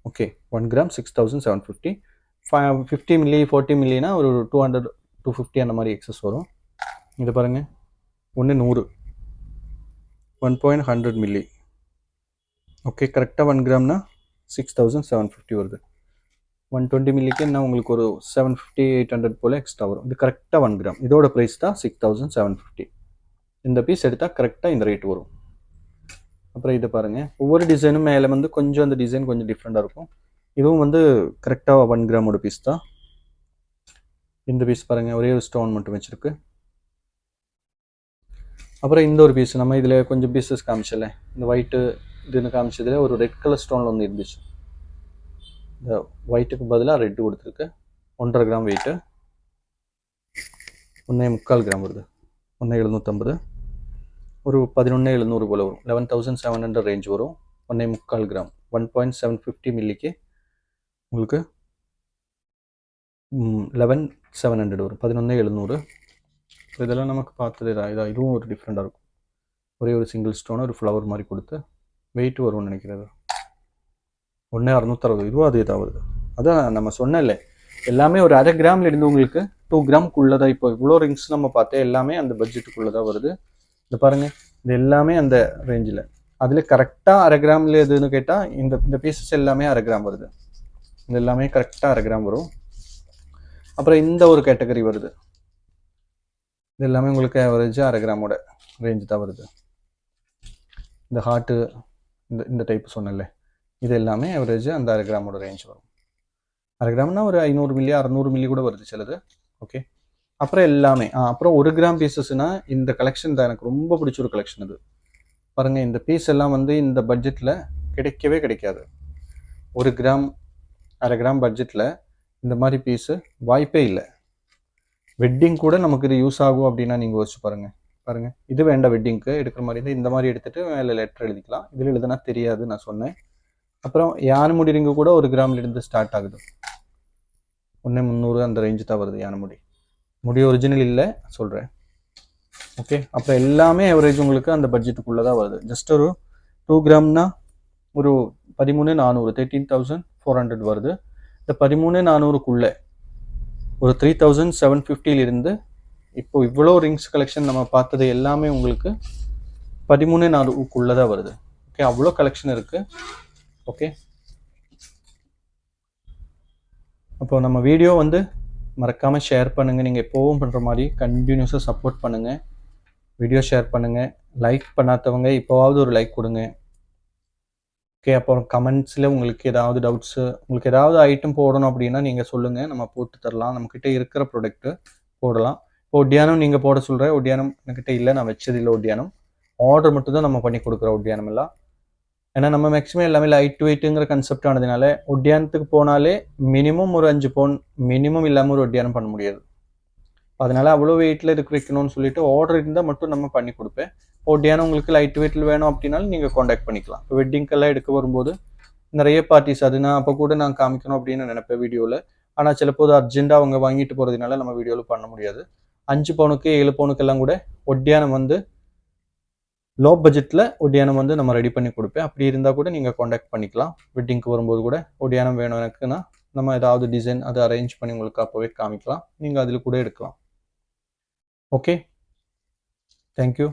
Okay, 1 gram 6,750. 50 மில்லி 40 மில்லினா ஒரு 200 250 அந்த மாதிரி எக்ஸஸ் வரும். இது பாருங்கள், 100 1.100 மில்லி. ஓகே, கரெக்டாக 1 கிராம்னா 6,750 வருது. 120 மில்லிக்கு என்ன உங்களுக்கு ஒரு 750 800 போல் எக்ஸ்ட்ரா வரும். இது கரெக்டாக 1 கிராம். இதோட ப்ரைஸ் தான் 6,750. இந்த பீஸ் எடுத்தால் கரெக்டாக இந்த ரேட் வரும். அப்புறம் இதை பாருங்கள், ஒவ்வொரு டிசைனும் மேலே வந்து கொஞ்சம் அந்த டிசைன் கொஞ்சம் டிஃப்ரெண்ட்டாக இருக்கும். இதுவும் வந்து கரெக்டாக 1 கிராமோட பீஸ் தான். இந்த பீஸ் பாருங்கள், ஒரே ஒரு ஸ்டோன் மட்டும் வச்சுருக்கு. அப்புறம் இந்த ஒரு பீஸ் நம்ம இதில் கொஞ்சம் பீசஸ் காமிச்சல, இந்த ஒயிட்டு இதுன்னு காமிச்சதில் ஒரு ரெட் கலர் ஸ்டோனில் ஒன்று இருந்துச்சு. இந்த ஒயிட்டுக்கு பதிலாக ரெட்டு கொடுத்துருக்கு. 1.5 கிராம் வெயிட்டு, 1.25 கிராம் வருது. 1,750, ஒரு 11,700 போல் வரும். 11,700 ரேஞ்ச் வரும். 1.25 கிராம் 1.750 மில்லிக்கு உங்களுக்கு 11,700 வரும். 11,700. இதெல்லாம் நமக்கு பார்த்தது இதாக, இதுவும் ஒரு டிஃப்ரெண்ட்டாக இருக்கும். ஒரே ஒரு சிங்கிள் ஸ்டோன் ஒரு ஃப்ளவர் மாதிரி கொடுத்து வெயிட் வரும்னு நினைக்கிறது. 1,660. இதுவும் அதே தான் வருது. அதான் நம்ம சொன்னல, எல்லாமே ஒரு 1/2 கிராமில் இருந்து உங்களுக்கு 2 கிராம்க்குள்ளே தான். இப்போ இவ்வளோ ரிங்ஸ் நம்ம பார்த்தா எல்லாமே அந்த பட்ஜெட்டுக்குள்ளே தான் வருது. இது பாருங்கள், இது எல்லாமே அந்த ரேஞ்சில். அதில் கரெக்டாக 1/2 கிராமில் எதுன்னு கேட்டால் இந்த பீசஸ் எல்லாமே 1/2 கிராம் வருது. இது எல்லாமே கரெக்டாக 1/2 கிராம் வரும். அப்புறம் இந்த ஒரு கேட்டகரி வருது. இது எல்லாமே உங்களுக்கு ஆவரேஜ் 1/2 கிராமோட ரேஞ்சு தான் வருது. இந்த ஹார்ட்டு இந்த டைப் சொன்னல, இது எல்லாமே ஆவரேஜ் அந்த 1/2 கிராமோட ரேஞ்ச் வரும். 1/2 கிராம்னா ஒரு 500 மில்லி 600 மில்லி கூட வருது சிலது. ஓகே, அப்புறம் எல்லாமே அப்புறம் 1 கிராம் பீசஸ்னா இந்த கலெக்ஷன் தான் எனக்கு ரொம்ப பிடிச்ச ஒரு கலெக்ஷன். இது பாருங்கள், இந்த பீஸ் எல்லாம் வந்து இந்த பட்ஜெட்டில் கிடைக்கவே கிடைக்காது. 1 கிராம் 1/2 கிராம் பட்ஜெட்டில் இந்த மாதிரி பீஸு வாய்ப்பே இல்லை. வெட்டிங் கூட நமக்கு இது யூஸ் ஆகும் அப்படின்னா நீங்கள் யோசிச்சு பாருங்கள். இது வேண்டாம், வெட்டிங்க்கு எடுக்கிற மாதிரி இருந்தால் இந்த மாதிரி எடுத்துகிட்டு மேலே லெட்டர் எழுதிக்கலாம். இதில் எழுதுனா தெரியாது, நான் சொன்னேன். அப்புறம் யானை முடி ரிங்கு கூட 1 கிராம்லேருந்து ஸ்டார்ட் ஆகுது. 1,300 அந்த ரேஞ்சு தான் வருது. யானை முடி ஒரிஜினல் இல்லை சொல்கிறேன். ஓகே, அப்புறம் எல்லாமே ஆவரேஜ் உங்களுக்கு அந்த பட்ஜெட்டுக்குள்ளே தான் வருது. ஜஸ்ட் ஒரு 2 கிராம்னா ஒரு 13,400 13,400 வருது. இந்த 13,400க்குள்ளே ஒரு 3,750 இப்போ இவ்வளோ ரிங்ஸ் கலெக்ஷன் நம்ம பார்த்தது எல்லாமே உங்களுக்கு 13,400க்குள்ளே தான் வருது. ஓகே, அவ்வளோ கலெக்ஷன் இருக்குது. ஓகே, அப்போ நம்ம வீடியோ வந்து மறக்காமல் ஷேர் பண்ணுங்கள். நீங்கள் எப்போவும் பண்ணுற மாதிரி கண்டினியூஸாக சப்போர்ட் பண்ணுங்கள். வீடியோ ஷேர் பண்ணுங்கள். லைக் பண்ணாதவங்க இப்போவாவது ஒரு லைக் கொடுங்க. ஓகே, அப்புறம் கமெண்ட்ஸில் உங்களுக்கு ஏதாவது டவுட்ஸு, உங்களுக்கு ஏதாவது ஐட்டம் போடணும் அப்படின்னா நீங்கள் சொல்லுங்கள், நம்ம போட்டு தரலாம். நம்மக்கிட்ட இருக்கிற ப்ராடக்ட்டு போடலாம். இப்போ ஒட்டியானம் நீங்கள் போட சொல்கிறேன். ஒட்டியானம் என்கிட்ட இல்லை, நான் வச்சதில்லை. ஒட்டியானம் ஆர்டர் மட்டும் தான் நம்ம பண்ணி கொடுக்குறோம். ஒட்டியானம் எல்லாம் ஏன்னா நம்ம மேக்ஸிமம் எல்லாமே லைட் வெயிட்டுங்கிற கன்செப்ட் ஆனதுனால ஒட்டியானத்துக்கு போனாலே மினிமம் ஒரு 5 பவுன் மினிமம் இல்லாமல் ஒரு ஒட்டியானம் பண்ண முடியாது. அதனால அவ்வளோ வெயிட்டில் இதுக்கு வைக்கணும்னு சொல்லிட்டு ஆர்டர் இருந்தால் மட்டும் நம்ம பண்ணி கொடுப்பேன். ஒட்டியானம் உங்களுக்கு லைட் வெயிட்டில் வேணும் அப்படின்னாலும் நீங்கள் காண்டாக்ட் பண்ணிக்கலாம். இப்போ வெட்டிங்கெல்லாம் எடுக்க வரும்போது நிறைய பார்ட்டிஸ் அது நான் அப்போ கூட நான் காமிக்கணும் அப்படின்னு நினைப்பேன் வீடியோவில். ஆனால் சிலப்போது அர்ஜென்ட்டாக அவங்க வாங்கிட்டு போகிறதுனால நம்ம வீடியோவில் பண்ண முடியாது. 5 பவுனுக்கு 7 பவுனுக்கெல்லாம் கூட ஒட்டியானம் வந்து லோ பட்ஜெட்டில் ஒட்டியானம் வந்து நம்ம ரெடி பண்ணி கொடுப்பேன். அப்படி இருந்தால் கூட நீங்கள் காண்டாக்ட் பண்ணிக்கலாம். வெட்டிங்க்கு வரும்போது கூட ஒட்டியானம் வேணும் எனக்குன்னா நம்ம ஏதாவது டிசைன் அதை அரேஞ்ச் பண்ணி உங்களுக்கு அப்போவே காமிக்கலாம். நீங்கள் அதில் கூட எடுக்கலாம். Okay, thank you.